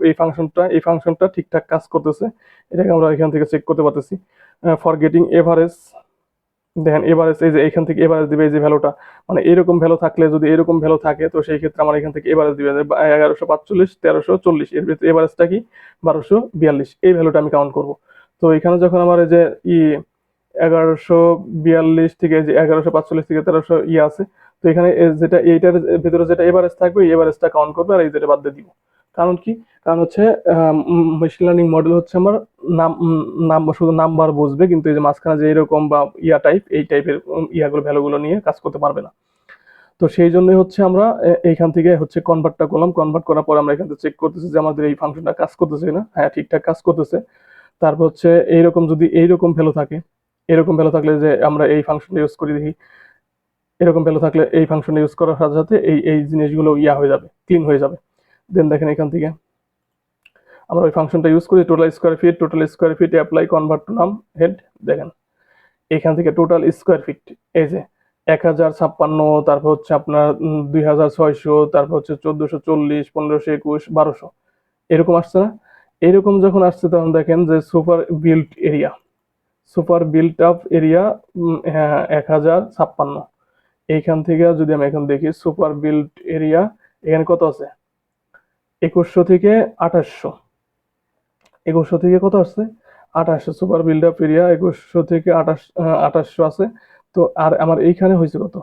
এই ফাংশনটা ঠিকঠাক কাজ করতেছে, এটাকে আমরা এখান থেকে চেক করতে পারতেছি। ফর গেটিং এভারেজ, দেখেন এভারেজ, এই যে এখান থেকে এভারেজ দিবে এই যে ভ্যালুটা, মানে এরকম ভ্যালু থাকলে, যদি এরকম ভ্যালু থাকে তো সেই ক্ষেত্রে আমার এখান থেকে এভারেজ দিবে 1145, 1340, এর ভিতরে এভারেজটা কি 1242, এই ভ্যালুটা আমি কাউন্ট করব। তো এখানে যখন আমার এই যে 1142 থেকে যে 1145 থেকে 1300 আছে, তো এখানে যেটা এইটার ভিতরে যেটা এভারেজ থাকবে এই এভারেজটা কাউন্ট করবে, আর এই যেটা বাদ দিয়ে দিব। কারণ কি? কারণ হচ্ছে মেশিন লার্নিং মডেল হচ্ছে আমার নাম শুধু নাম্বার বুঝবে, কিন্তু এই যে মাঝখানে যে এরকম বা টাইপ, এই টাইপের ইয়াগুলো ভ্যালুগুলো নিয়ে কাজ করতে পারবে না। তো সেই জন্যই হচ্ছে আমরা এইখান থেকে হচ্ছে কনভার্টটা করলাম, কনভার্ট করার পর আমরা এখান থেকে চেক করতেছি যে আমাদের এই ফাংশনটা কাজ করতেছে কিনা, হ্যাঁ ঠিকঠাক কাজ করতেছে। তারপর হচ্ছে এইরকম যদি এইরকম ভ্যালু থাকে, এরকম ভ্যালু থাকলে যে আমরা এই ফাংশনটা ইউজ করি দেখি, এরকম ভ্যালু থাকলে এই ফাংশনটা ইউজ করার সাথে সাথে এই জিনিসগুলো হয়ে যাবে, ক্লিন হয়ে যাবে। দেন দেখেন এখান থেকে আমরা ওই ফাংশনটা ইউজ করি, total square fit apply convert to নাম হেড। দেখেন এখান থেকে টোটাল স্কোয়ার ফিট এই যে 1056, তারপর হচ্ছে আপনার 2600, তারপর হচ্ছে 1440, 1521, 1200, এরকম আসছে না? এরকম যখন আসছে তখন দেখেন যে super built area, super built up area 1056, এইখান থেকে যদি আমি এখন দেখি সুপার বিল্ট এরিয়া এখানে কত আছে, 2100 থেকে 2800, 2100 থেকে কত আসছে 2800, সুপার বিল্ড আপ এরিয়া 2100 থেকে 2800 আছে। তো আর আমার এইখানে হয়েছে কত,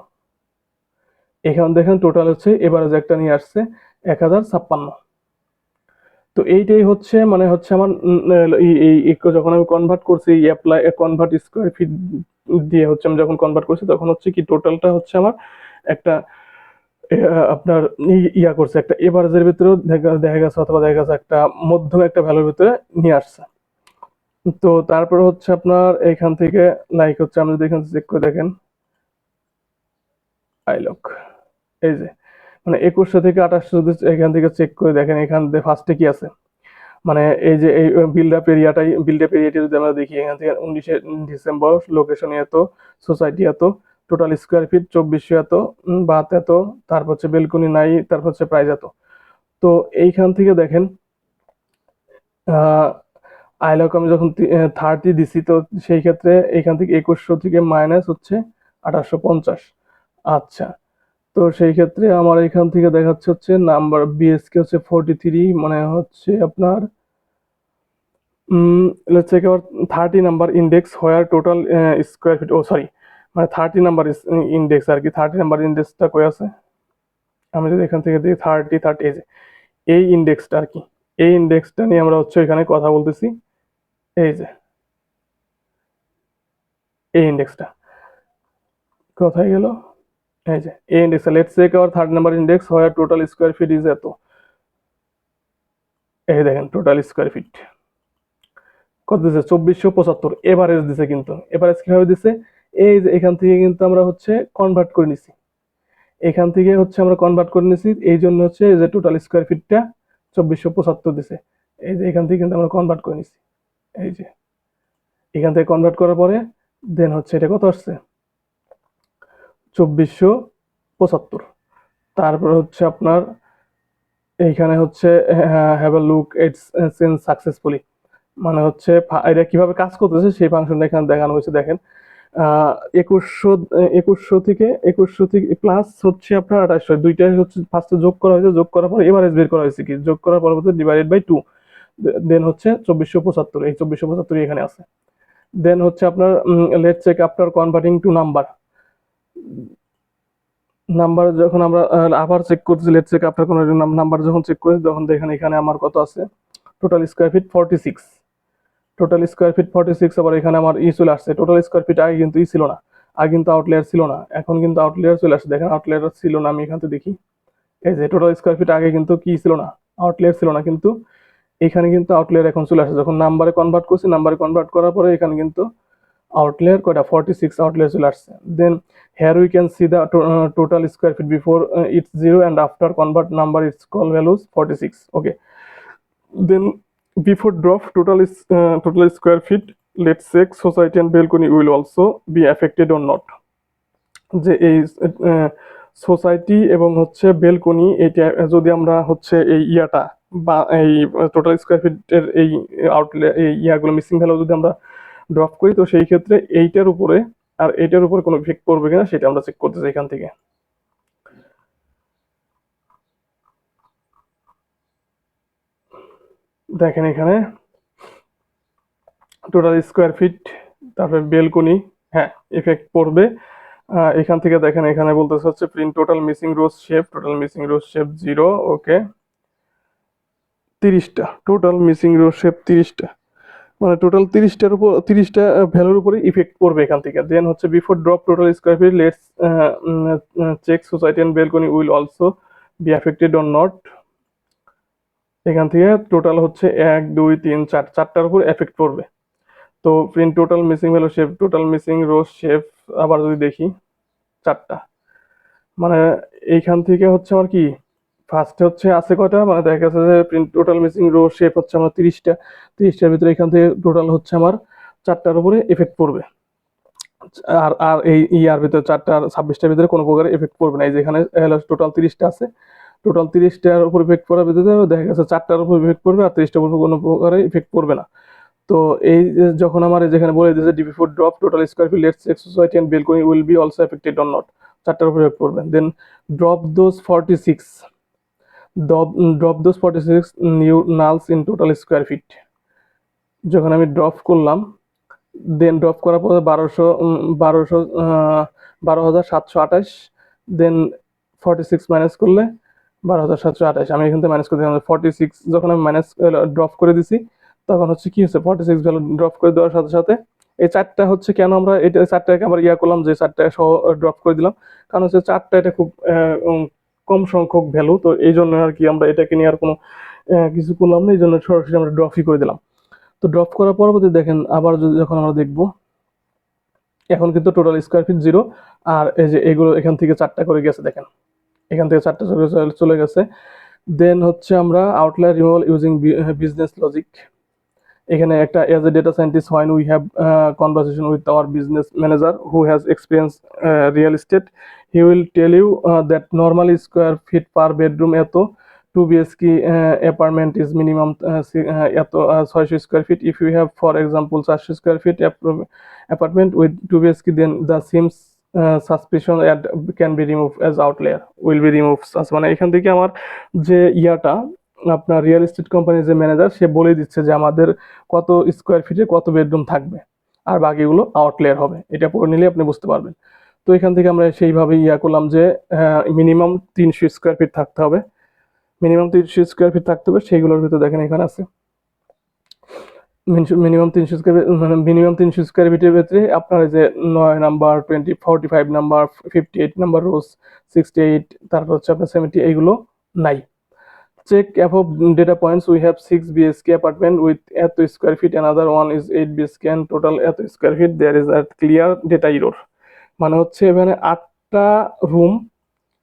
এখানে দেখেন টোটাল হচ্ছে এভারেজ একটা নিয়ে আসছে 1056। তো এইটাই হচ্ছে মানে হচ্ছে আমার যখন আমি কনভার্ট করছি অ্যাপ্লাই কনভার্ট স্কোয়ার ফিট দিয়ে হচ্ছে আমি যখন কনভার্ট করছি তখন হচ্ছে কি টোটালটা হচ্ছে আমার একটা আপনার ইয়া করছে একটা এভারেজের ভিতরে দেখা গেছে অথবা দেখা গেছে একটা মধ্যম একটা ভ্যালুর ভিতরে নিয়ে আসছে। তো তারপরে হচ্ছে আপনার এখান থেকে লাইক হচ্ছে আমি যদি এখান থেকে চেক করে দেখেন আইলক এই যে মানে 2100 থেকে 2800 যদি এখান থেকে চেক করে দেখেন এখান থেকে ফার্স্টে কি আছে মানে এই যে এই বিল্ড আপ এরিয়াটি যদি আমরা দেখি এখান থেকে 19শে ডিসেম্বর লোকেশন এত, সোসাইটি এত, টোটাল স্কোয়ার ফিট 2400 এত, বাত এত, তারপর হচ্ছে বেলকনি নাই, তারপর হচ্ছে প্রাইস এত। তো এইখান থেকে দেখেন আইলক আমি যখন 30 দিছি তো সেই ক্ষেত্রে এখান থেকে 2100 থেকে মাইনাস হচ্ছে 1850। আচ্ছা, তো সেই ক্ষেত্রে আমার এখান থেকে দেখাচ্ছে হচ্ছে নাম্বার বিএসকে হচ্ছে 43 মানে হচ্ছে আপনার let's check our 30 number index where total square feet sorry মানে 30 নাম্বার ইন্ডেক্স আর কি 30 নাম্বার ইন্ডেক্সটা কই আছে আমি যদি এখান থেকে দিই 30 এই যে এই ইন্ডেক্সটা আর কি এই ইন্ডেক্সটা নিয়ে আমরা হচ্ছে এখানে কথা বলতেছি এই যে এই ইন্ডেক্সটা কোথায় গেল এই যে এই ইন্ডেক্সটা let's check our 30 number index where total square feet is এত এই দেখেন টোটাল স্কোয়ার ফিট কত দিছে 2475 এভারেজ দিছে কিন্তু এভারেজ কিভাবে দিছে এই যে এখান থেকে কিন্তু আমরা হচ্ছে কনভার্ট করে নিছি এখান থেকে হচ্ছে আমরা কনভার্ট করে নিছি এই জন্য হচ্ছে এই যে টোটাল স্কোয়ার ফিটটা 2475 দিছে এই যে এখান থেকে কিন্তু আমরা কনভার্ট করে নিছি এই যে এখান থেকে কনভার্ট করার পরে দেন হচ্ছে এটা কত আসছে 2475 তারপরে হচ্ছে আপনার এইখানে হচ্ছে have a look it's seen successfully মানে হচ্ছে এটা কিভাবে কাজ করতেছে সেই ফাংশনটা এখানে দেখানো হয়েছে দেখেন 2100 থেকে প্লাস হচ্ছে আপনার 2800 দুইটাই হচ্ছে ফার্স্টে যোগ করা হয়েছে যোগ করার পর এভারেজ বের করা হয়েছে কি যোগ করার পরবর্তী ডিভাইডেড বাই 2 দেন হচ্ছে 2475 এই 2475 এখানে আছে দেন হচ্ছে আপনার let's check after converting to number যখন আমরা আবার চেক করছি লেটস চেক আফটার কোন নাম্বার যখন চেক করেছি তখন দেখেন এখানে আমার কত আছে total square feet 46 total square feet 46 আবার এখানে আমার চলে আসছে টোটাল স্কোয়ার ফিট আগে কিন্তু ছিল না আগে কিন্তু আউটলেয়ার ছিল না এখন কিন্তু আউটলেয়ার চলে আসছে দেখেন আউটলেয়ার ছিল না আমি এখান থেকে দেখি এই যে টোটাল স্কোয়ার ফিট আগে কিন্তু কি ছিল না আউটলেয়ার ছিল না কিন্তু এখানে কিন্তু আউটলেয়ার এখন চলে আসছে যখন নাম্বারে কনভার্ট করছি নাম্বারে কনভার্ট করার পরে এখানে কিন্তু আউটলেয়ার কয়টা 46 আউটলেয়ার চলে আসছে দেন here we can see the total square feet before it's 0 and after convert number its call values 46 okay then before drop total square feet let's check society and balcony will also be affected or not যে এই সোসাইটি এবং হচ্ছে বেলকনি এটা যদি আমরা হচ্ছে এই ইয়াটা বা এই টোটাল স্কোয়ার ফিটের এই আউটলে এই ইয়াগুলো মিসিং ভ্যালু যদি আমরা ড্রপ করি তো সেই ক্ষেত্রে এইটার উপরে আর এইটার উপরে কোনো ইফেক্ট পড়বে কিনা সেটা আমরা চেক করতেছি এখান থেকে দেখেন এখানে টোটাল স্কোয়ার ফিট তারপরে বেলকনি হ্যাঁ ইফেক্ট পড়বে এখান থেকে দেখেন এখানে বলতেছে হচ্ছে print total missing rows shape 0 ওকে 30টা টোটাল মিসিং রোজ শেপ 30টা মানে টোটাল 30টার উপর 30টা ভ্যালুর উপরে ইফেক্ট পড়বে এখান থেকে দেন হচ্ছে before drop total square feet let's check society and balcony will also be affected or not এখান থেকে টোটাল হচ্ছে 1 2 3 4 চারটার উপর এফেক্ট পড়বে তো print total missing value shape total missing rows shape আবার যদি দেখি চারটা মানে এইখান থেকে হচ্ছে আমার কি ফার্স্টে হচ্ছে আছে কয়টা মানে দেখা গেছে যে print total missing row shape হচ্ছে আমার 30টার ভিতরে এখান থেকে টোটাল হচ্ছে আমার চারটার উপরে এফেক্ট পড়বে আর আর এই ইয়ার ভিতরে 4টার 26টার ভিতরে কোনো প্রকার এফেক্ট পড়বে না এই যেখানে টোটাল 30টা আছে টোটাল 30টার উপর ইফেক্ট পড়ার ভিতরে দেখা গেছে 4টার উপর ইফেক্ট পড়বে আর 30টার উপর কোনো প্রকারে ইফেক্ট পড়বে না তো এই যখন আমার যেখানে বলে দিয়েছে ডিবি4 drop total square feet let's check society and balcony will be also affected or not চারটার উপর ইফেক্ট পড়বে then drop those 46 drop those 46 new nulls in total square feet যখন আমি ড্রপ করলাম দেন ড্রপ করার পরে 12,728 দেন 46 মাইনাস করলে 12,728 আমি এখান থেকে মাইনাস করে দিলাম 46 যখন আমি মাইনাস ড্রপ করে দিছি তখন হচ্ছে কি হচ্ছে 46 ভ্যালু ড্রপ করে দেওয়ার সাথে সাথে এই চারটা হচ্ছে কেন আমরা এটা চারটাকে আবার করলাম যে চারটা সহ ড্রপ করে দিলাম কারণ হচ্ছে চারটা এটা খুব কম সংখ্যক ভ্যালু তো এই জন্য আর কি আমরা এটাকে নিয়ে আর কোনো কিছু করলাম না এই জন্য সরাসরি আমরা ড্রপই করে দিলাম। তো ড্রপ করার পরবর্তী দেখেন আবার যদি যখন আমরা দেখব এখন কিন্তু টোটাল স্কোয়ার ফিট 0 আর এই যে এগুলো এখান থেকে চারটা করে গেছে দেখেন এখান থেকে চারটা চলে গেছে। দেন হচ্ছে আমরা outlier removal using business logic এখানে একটা as a data scientist when we have conversation with our business manager who has experience real estate he will tell you that normally square feet per bedroom এত 2 BHK apartment is minimum এত 600 square feet. If you have for example 400 square feet apartment with 2 BHK then the same suspicion and can be removed as outlier will be removed মানে এখান থেকে আমার যে ইয়াটা আপনার রিয়েল এস্টেট কোম্পানির যে ম্যানেজার সে বলে দিচ্ছে যে আমাদের কত স্কোয়ার ফিটে কত বেডরুম থাকবে আর বাকিগুলো আউটলেয়ার হবে এটা পড়ে নিলে আপনি বুঝতে পারবেন। তো এখান থেকে আমরা সেইভাবে করলাম যে মিনিমাম 300 স্কোয়ার ফিট থাকতে হবে মিনিমাম 300 স্কোয়ার ফিট থাকতে হবে সেইগুলোর ভিতরে দেখেন এখানে আছে মিনিমাম 300 স্কোয়ার মানে মিনিমাম 300 স্কোয়ার ফিটের ভিতরে আপনার যে 9 নাম্বার 20 45 নাম্বার 58 নাম্বার রোজ 68 তারপর হচ্ছে আপনার 70 এইগুলো নাই। Check above data points. We have 6 BHK apartment with at square feet. Another one is 8 BHK and total at square feet. There is a clear data error. মানে হচ্ছে এখানে 8টা রুম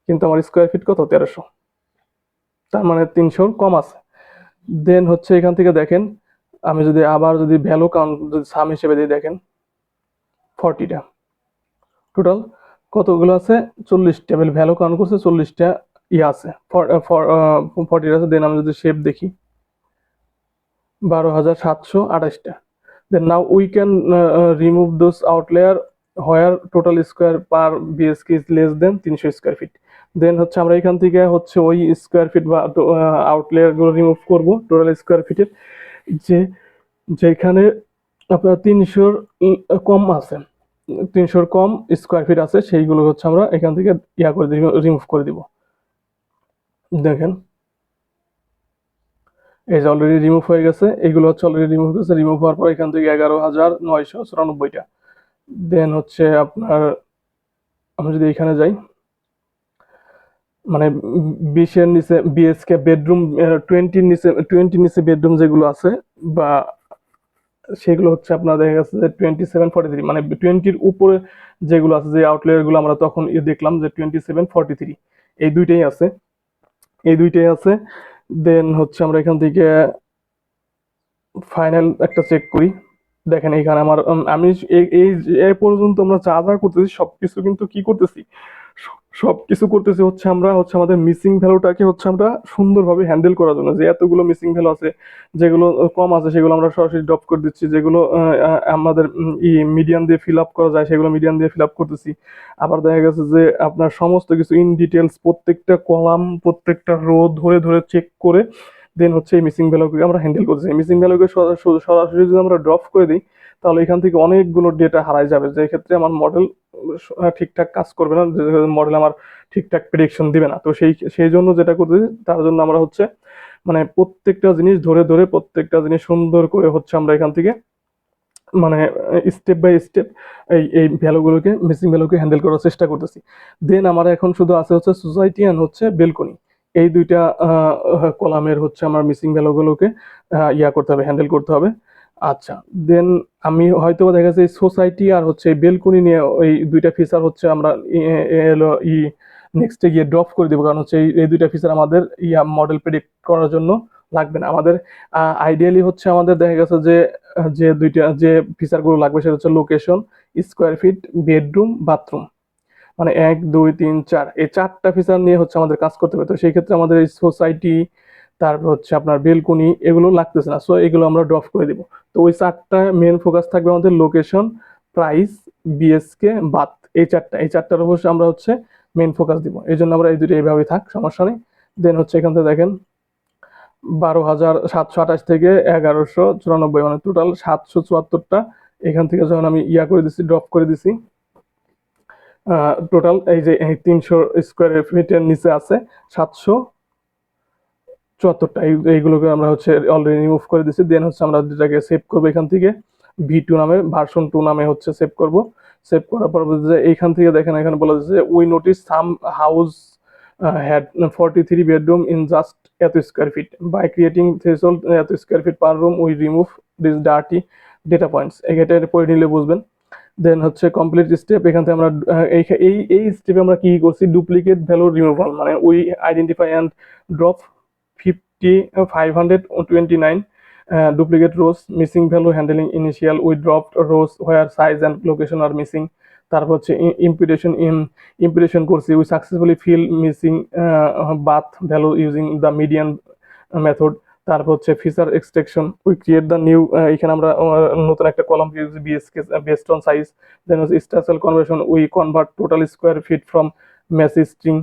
কিন্তু আমার স্কোয়ার ফিট কত 1300 তার মানে 300 কম আছে। দেন হচ্ছে এখান থেকে দেখেন আমি যদি আবার যদি ভ্যালু কাউন্ট যদি সাম হিসেবে দিয়ে দেখেন 40টা টোটাল কতগুলো আছে 40টা ভ্যালু কাউন্ট করছে 40টা আছে 40 আছে। দেন আমি যদি শেপ দেখি 12,728টা। Then now we can remove those outlier where total square per BHK is less than 300 square feet. Then হচ্ছে আমরা এখান থেকে হচ্ছে ওই স্কোয়ার ফিট বা আউটলেয়ার গুলো রিমুভ করব টোটাল স্কোয়ার ফিটের যেখানে আপনার 300 কম আছে 300 কম স্কোয়ার ফিট আছে সেইগুলো হচ্ছে আমরা এখান থেকে করে রিমুভ করে দিব। দেখেন এই যে অলরেডি রিমুভ হয়ে গেছে এগুলো হচ্ছে অলরেডি রিমুভ হয়েছে রিমুভ হওয়ার পর এখান থেকে 11,994টা। দেন হচ্ছে আপনার আমি যদি এখানে যাই মানে 20-এর নিচে বিএসকে বেডরুম 20 নিচে বেডরুম যেগুলো আছে বা সেগুলো হচ্ছে আপনার দেখা গেছে যে 2743 মানে 20-র উপরে যেগুলো আছে যে আউটলেয়ার গুলো আমরা তখন দেখলাম যে 2743 এই দুইটাই আছে। দেন হচ্ছে আমরা এখান থেকে ফাইনাল একটা চেক করি দেখেন এখানে আমার আমি এই পর্যন্ত আমরা যা করতেছি সবকিছু কিন্তু কি করতেছি সবকিছু করতেছি হচ্ছে আমরা হচ্ছে আমাদের মিসিং ভ্যালুটাকে হচ্ছে আমরা সুন্দরভাবে হ্যান্ডেল করার জন্য যে এতগুলো মিসিং ভ্যালু আছে যেগুলো কম আছে সেগুলো আমরা সরাসরি ড্রপ করে দিচ্ছি যেগুলো আমাদের মিডিয়ান দিয়ে ফিল আপ করা যায় সেগুলো মিডিয়ান দিয়ে ফিল আপ করতেছি। আবার দেখা গেছে যে আপনার সমস্ত কিছু ইন ডিটেলস প্রত্যেকটা কলাম প্রত্যেকটা রো ধরে ধরে চেক করে দেন হচ্ছে এই মিসিং ভ্যালুকে আমরা হ্যান্ডেল করতেছি। এই মিসিং ভ্যালুকে সরাসরি যদি আমরা ড্রপ করে দিই তাহলে এখান থেকে অনেকগুলো ডেটা হারাই যাবে যে ক্ষেত্রে আমার মডেল ঠিকঠাক কাজ করবে না মডেল আমার ঠিকঠাক প্রেডিকশন দিবে না। তো সেই জন্য যেটা করতেছি তার জন্য আমরা হচ্ছে মানে প্রত্যেকটা জিনিস ধরে ধরে প্রত্যেকটা জিনিস সুন্দর করে হচ্ছে আমরা এখান থেকে মানে স্টেপ বাই স্টেপ এই ভ্যালুগুলোকে মিসিং ভ্যালুকে হ্যান্ডেল করার চেষ্টা করতেছি। দেন আমার এখন শুধু আছে হচ্ছে সোসাইটি অ্যান্ড হচ্ছে বেলকনি এই দুইটা কলামের হচ্ছে আমার মিসিং ভ্যালুগুলোকে করতে হবে হ্যান্ডেল করতে হবে। আচ্ছা দেন আমি হয়তো দেখা যাচ্ছে সোসাইটি আর হচ্ছে বেলকনি নিয়ে ওই দুইটা ফিচার হচ্ছে আমরা নেক্সটে গিয়ে ড্রপ করে দেবো কারণ হচ্ছে এই দুইটা ফিচার আমাদের মডেল প্রেডিক্ট করার জন্য লাগবে না। আমাদের আইডিয়ালি হচ্ছে আমাদের দেখা গেছে যে দুইটা যে ফিচারগুলো লাগবে সেটা হচ্ছে location square feet bedroom bathroom মানে 1 2 3 4 এই 4টা ফিচার নিয়ে হচ্ছে আমাদের কাজ করতে হবে। তো সেই ক্ষেত্রে আমাদের এই সোসাইটি তারপর হচ্ছে আপনার বেলকনি এগুলো লাগতেছে না সো এগুলো আমরা ড্রপ করে দিব। তো ওই 4টা মেন ফোকাস থাকবে আমাদের লোকেশন প্রাইস বিএসকে বাথ এই 4টার উপর আমরা হচ্ছে মেন ফোকাস দিব এই জন্য আমরা এই দুটো এইভাবেই থাক সমস্যা নেই। দেন হচ্ছে এখান থেকে দেখেন 12,728 থেকে 1,194 মানে টোটাল 774টা এখান থেকে যখন আমি করে দিছি ড্রপ করে দিছি টোটাল এই যে 300 স্কোয়ার ফিটের নিচে আছে 700 74টা এইগুলোকে আমরা হচ্ছে অলরেডি রিমুভ করে দিচ্ছি। দেন হচ্ছে আমরা যেটাকে সেভ করবো এখান থেকে V2 নামে, ভার্সন 2 নামে হচ্ছে সেভ করব। সেভ করার পরবর্তীতে এইখান থেকে দেখেন এখানে বলা যাচ্ছে we notice some house had 43 bedroom in just এত square feet, by creating threshold এত square feet per room we remove this dirty data points. এটা পড়ে নিলে বুঝবেন। দেন হচ্ছে কমপ্লিট স্টেপ, এখান থেকে আমরা এই এই এই স্টেপে আমরা কি করছি, ডুপ্লিকেট ভ্যালু রিমুভাল, মানে we identify and drop 529 duplicate rows, missing value handling initial, we dropped rows where size and location are missing। তারপর হচ্ছে imputation করছি, we successfully fill missing bath value using the median method। তারপর হচ্ছে feature extraction, we create the new, এখানে আমরা নতুন একটা কলাম দিয়েছি BHK based on size. Then হচ্ছে structural conversion, we convert total square feet from messy string.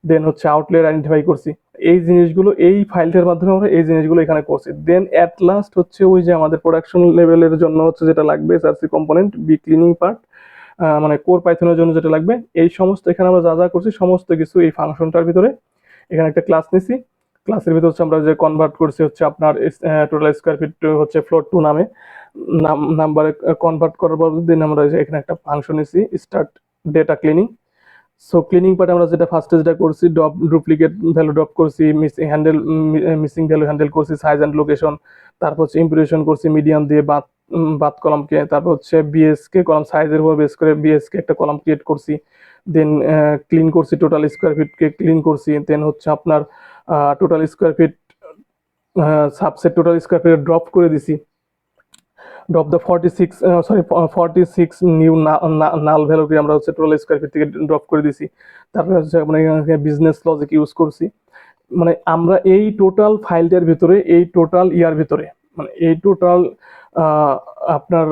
Then হচ্ছে আউটলেয়ার আইডেন্টিফাই করছি। এই জিনিসগুলো এই ফাইলটার মাধ্যমে আমরা এই জিনিসগুলো এখানে করছি। দেন অ্যাট লাস্ট হচ্ছে ওই যে আমাদের প্রোডাকশন লেভেলের জন্য হচ্ছে যেটা লাগবে SRC component B cleaning part, মানে কোর পাইথনের জন্য যেটা লাগবে, এই সমস্ত এখানে আমরা যা যা করছি সমস্ত কিছু এই ফাংশনটার ভিতরে। এখানে একটা ক্লাস নিছি, ক্লাসের ভিতরে হচ্ছে আমরা যে কনভার্ট করছি হচ্ছে আপনার টোটাল স্কোয়ার ফিট হচ্ছে ফ্লোর 2 নামে নাম্বারে কনভার্ট করার পর দিন আমরা এখানে একটা ফাংশন নিছি start data cleaning. So cleaning part আমরা যেটা ফার্স্টে যেটা করছি, ডুপ্লিকেট ভ্যালু ড্রপ করছি, মিসিং ভ্যালু হ্যান্ডেল করছি, সাইজ অ্যান্ড লোকেশন। তারপর হচ্ছে ইম্প্রেশন করছি মিডিয়াম দিয়ে বাদ কলামকে। তারপর হচ্ছে বিএসকে কলাম সাইজের উপর বেস করে বিএসকে একটা কলাম ক্রিয়েট করছি। দেন ক্লিন করছি, টোটাল স্কোয়ার ফিটকে ক্লিন করছি। দেন হচ্ছে আপনার total square fit subset total square fit drop করে দিছি। ড্রপ দ্য 46 নিউ নাল ভ্যালুকে আমরা হচ্ছে টোটাল স্কোয়ার ফিট থেকে ড্রপ করে দিছি। তারপরে হচ্ছে আমরা এখানে বিজনেস লজিক ইউজ করছি। মানে আমরা এই টোটাল ফাইলটার ভিতরে, এই টোটাল ইয়ার ভিতরে, মানে এই টোটাল আপনার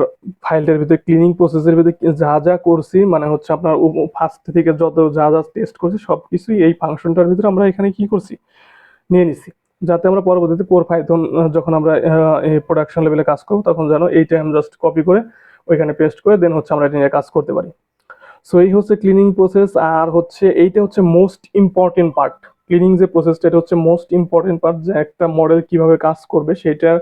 ফাইলটার ভিতরে ক্লিনিং প্রসেসের ভিতরে যা যা করছি, মানে হচ্ছে আপনার ফার্স্ট থেকে যত যা যা টেস্ট করছি সব কিছুই এই ফাংশনটার ভিতরে আমরা এখানে কি করছি, নিয়ে নিছি, যাতে আমরা পরবর্তীতে কোর পাইথন যখন আমরা এই প্রোডাকশন লেভেলে কাজ করবো তখন যেন এইটা আমি জাস্ট কপি করে ওইখানে পেস্ট করে দেন হচ্ছে আমরা এটা নিয়ে কাজ করতে পারি। সো এই হচ্ছে ক্লিনিং প্রসেস। আর হচ্ছে এইটা হচ্ছে মোস্ট ইম্পর্টেন্ট পার্ট, ক্লিনিং যে প্রসেসটা এটা হচ্ছে মোস্ট ইম্পর্টেন্ট পার্ট, যে একটা মডেল কিভাবে কাজ করবে সেটার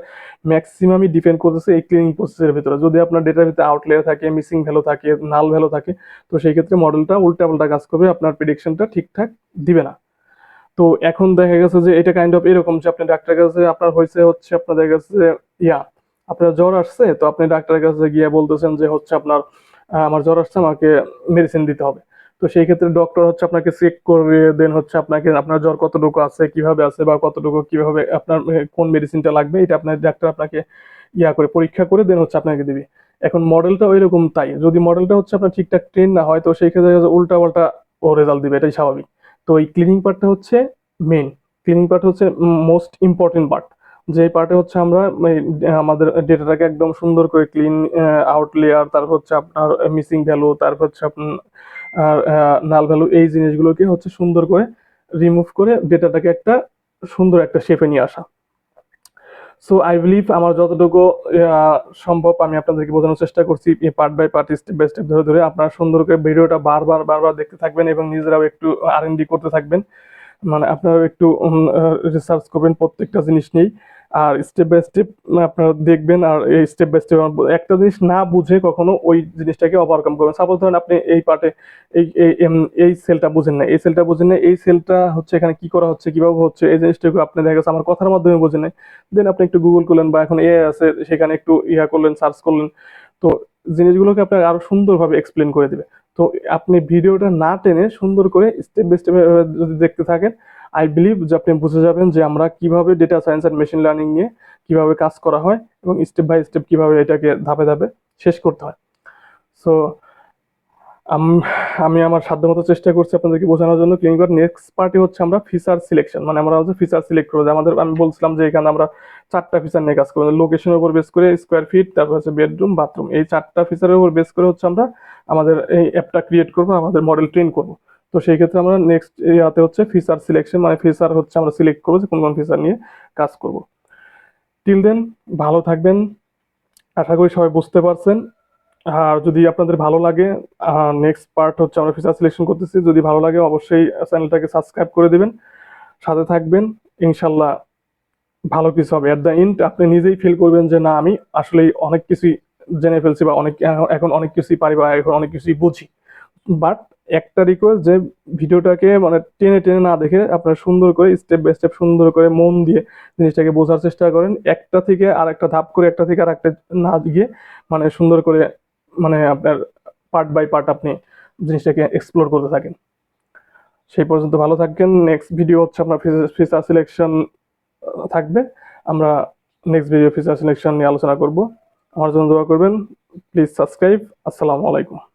ম্যাক্সিমামই ডিপেন্ড করতেছে এই ক্লিনিং প্রসেসের ভিতরে। যদি আপনার ডেটার ভিতরে আউটলেয়ার থাকে, মিসিং ভ্যালু থাকে, নাল ভ্যালু থাকে, তো সেই ক্ষেত্রে মডেলটা উল্টাপাল্টা কাজ করবে, আপনার প্রেডিকশনটা ঠিকঠাক দিবে না। তো এখন দেখা গেছে যে এটা কাইন্ড অফ এরকম যে আপনি ডাক্তারের কাছে আপনার হয়েছে হচ্ছে আপনার দেখা গেছে যে আপনার জ্বর আসছে, তো আপনি ডাক্তারের কাছে গিয়ে বলতেছেন যে হচ্ছে আপনার আমার জ্বর আসছে, আমাকে মেডিসিন দিতে হবে। তো সেই ক্ষেত্রে ডক্টর হচ্ছে আপনাকে চেক করে দেন হচ্ছে আপনাকে আপনার জ্বর কতটুকু আছে, কিভাবে আছে, বা কতটুকু কিভাবে আপনার কোন মেডিসিনটা লাগবে, এটা আপনার ডাক্তার আপনাকে করে পরীক্ষা করে দেন হচ্ছে আপনাকে দিবে। এখন মডেলটা ওই রকম, তাই যদি মডেলটা হচ্ছে আপনার ঠিকঠাক ট্রেন না হয় তো সেই ক্ষেত্রে উল্টা পাল্টা ও রেজাল্ট দিবে, এটাই স্বাভাবিক। তো এই ক্লিনিং পার্টটা হচ্ছে মেইন, ক্লিনিং পার্ট হচ্ছে মোস্ট ইম্পর্টেন্ট পার্ট, যে পার্টে হচ্ছে আমরা আমাদের ডেটাটাকে একদম সুন্দর করে ক্লিন আউটলেয়ার, তারপর হচ্ছে আপনার মিসিং ভ্যালু, তারপর হচ্ছে আপনার নাল ভ্যালু, এই জিনিসগুলোকে হচ্ছে সুন্দর করে রিমুভ করে ডেটাটাকে একটা সুন্দর একটা শেপে নিয়ে আসা। সো আই বিলিভ আমার যতটুকু সম্ভব আমি আপনাদেরকে বোঝানোর চেষ্টা করছি, part by part step by step ধরে ধরে। আপনারা সুন্দর করে ভিডিওটা বারবার দেখতে থাকবেন এবং নিজেরাও একটু R&D করতে থাকবেন, মানে আপনারা একটু রিসার্চ করবেন প্রত্যেকটা জিনিস নিয়েই, আর স্টেপ বাই স্টেপ আপনারা দেখবেন। আর এই স্টেপ বাই স্টেপ একটা জিনিস না বুঝে কখনো ওই জিনিসটাকে ওভারকাম করবেন। সাপোজ ধরেন আপনি এই পার্টে এই এই সেলটা বুঝেন না, এই সেলটা বুঝেন না, এই সেলটা হচ্ছে এখানে কি করা হচ্ছে, কিভাবে হচ্ছে, এই জিনিসটাকে আপনি দেখা গেছে আমার কথার মাধ্যমে বুঝেন নাই, দেন আপনি একটু গুগল করলেন বা এখন এআই আছে সেখানে একটু করলেন, সার্চ করলেন, তো জিনিসগুলোকে আপনাকে আরো সুন্দরভাবে এক্সপ্লেন করে দিবে। তো আপনি ভিডিওটা না টেনে সুন্দর করে স্টেপ বাই স্টেপ যদি দেখতে থাকেন, আই বিলিভ যে আপনি বুঝে যাবেন যে আমরা কিভাবে data science and machine learning নিয়ে কিভাবে কাজ করা হয় এবং স্টেপ বাই স্টেপ কিভাবে এটাকে ধাপে ধাপে শেষ করতে হয়। সো আমি আমার সাধ্যমতো চেষ্টা করছি আপনাদেরকে বোঝানোর জন্য। ক্লিনিকার নেক্সট পার্টি হচ্ছে আমরা ফিচার সিলেকশন, মানে আমরা হচ্ছে ফিচার সিলেক্ট করবো। আমাদের আমি বলছিলাম যে এখানে আমরা 4টা ফিচার নিয়ে কাজ করবো, লোকেশনের উপর বেস করে, স্কোয়ার ফিট, তারপর হচ্ছে বেডরুম, বাথরুম, এই 4টা ফিচারের উপর বেস করে হচ্ছে আমরা আমাদের এই অ্যাপটা ক্রিয়েট করবো, আমাদের মডেল ট্রেন করবো। তো সেই ক্ষেত্রে আমরা নেক্সট ইয়াতে হচ্ছে ফিচার সিলেকশন, মানে ফিচার হচ্ছে আমরা সিলেক্ট করবো যে কোন কোন ফিচার নিয়ে কাজ করব। টিল দেন ভালো থাকবেন, আশা করি সবাই বুঝতে পারছেন। আর যদি আপনাদের ভালো লাগে, নেক্সট পার্ট হচ্ছে আমরা ফিচার সিলেকশন করতেছি, যদি ভালো লাগে অবশ্যই চ্যানেলটাকে সাবস্ক্রাইব করে দিবেন, সাথে থাকবেন ইনশাল্লাহ। ভালো কিছু হবে। এট দ্য এন্ড আপনি নিজেই ফিল করবেন যে না আমি আসলেই অনেক কিছুই জেনে ফেলছি বা অনেক এখন অনেক কিছুই পারি বা এখন অনেক কিছুই বুঝি। বাট একটা রিকোয়েস্ট যে ভিডিওটাকে মানে টেনে টেনে না দেখে আপনারা সুন্দর করে স্টেপ বাই স্টেপ সুন্দর করে মন দিয়ে জিনিসটাকে বোঝার চেষ্টা করেন। একটা থেকে আরেকটা ধাপ করে একটা থেকে আরেকটা না গিয়ে মানে সুন্দর করে মানে আপনার পার্ট বাই পার্ট আপনি জিনিসটাকে এক্সপ্লোর করতে থাকেন। সেই পর্যন্ত ভালো থাকবেন। নেক্সট ভিডিও হচ্ছে আপনার ফিচার সিলেকশন থাকবে। আমরা নেক্সট ভিডিও ফিচার সিলেকশন নিয়ে আলোচনা করব। আমার জন্য দোয়া করবেন। Please subscribe. আসসালামু আলাইকুম।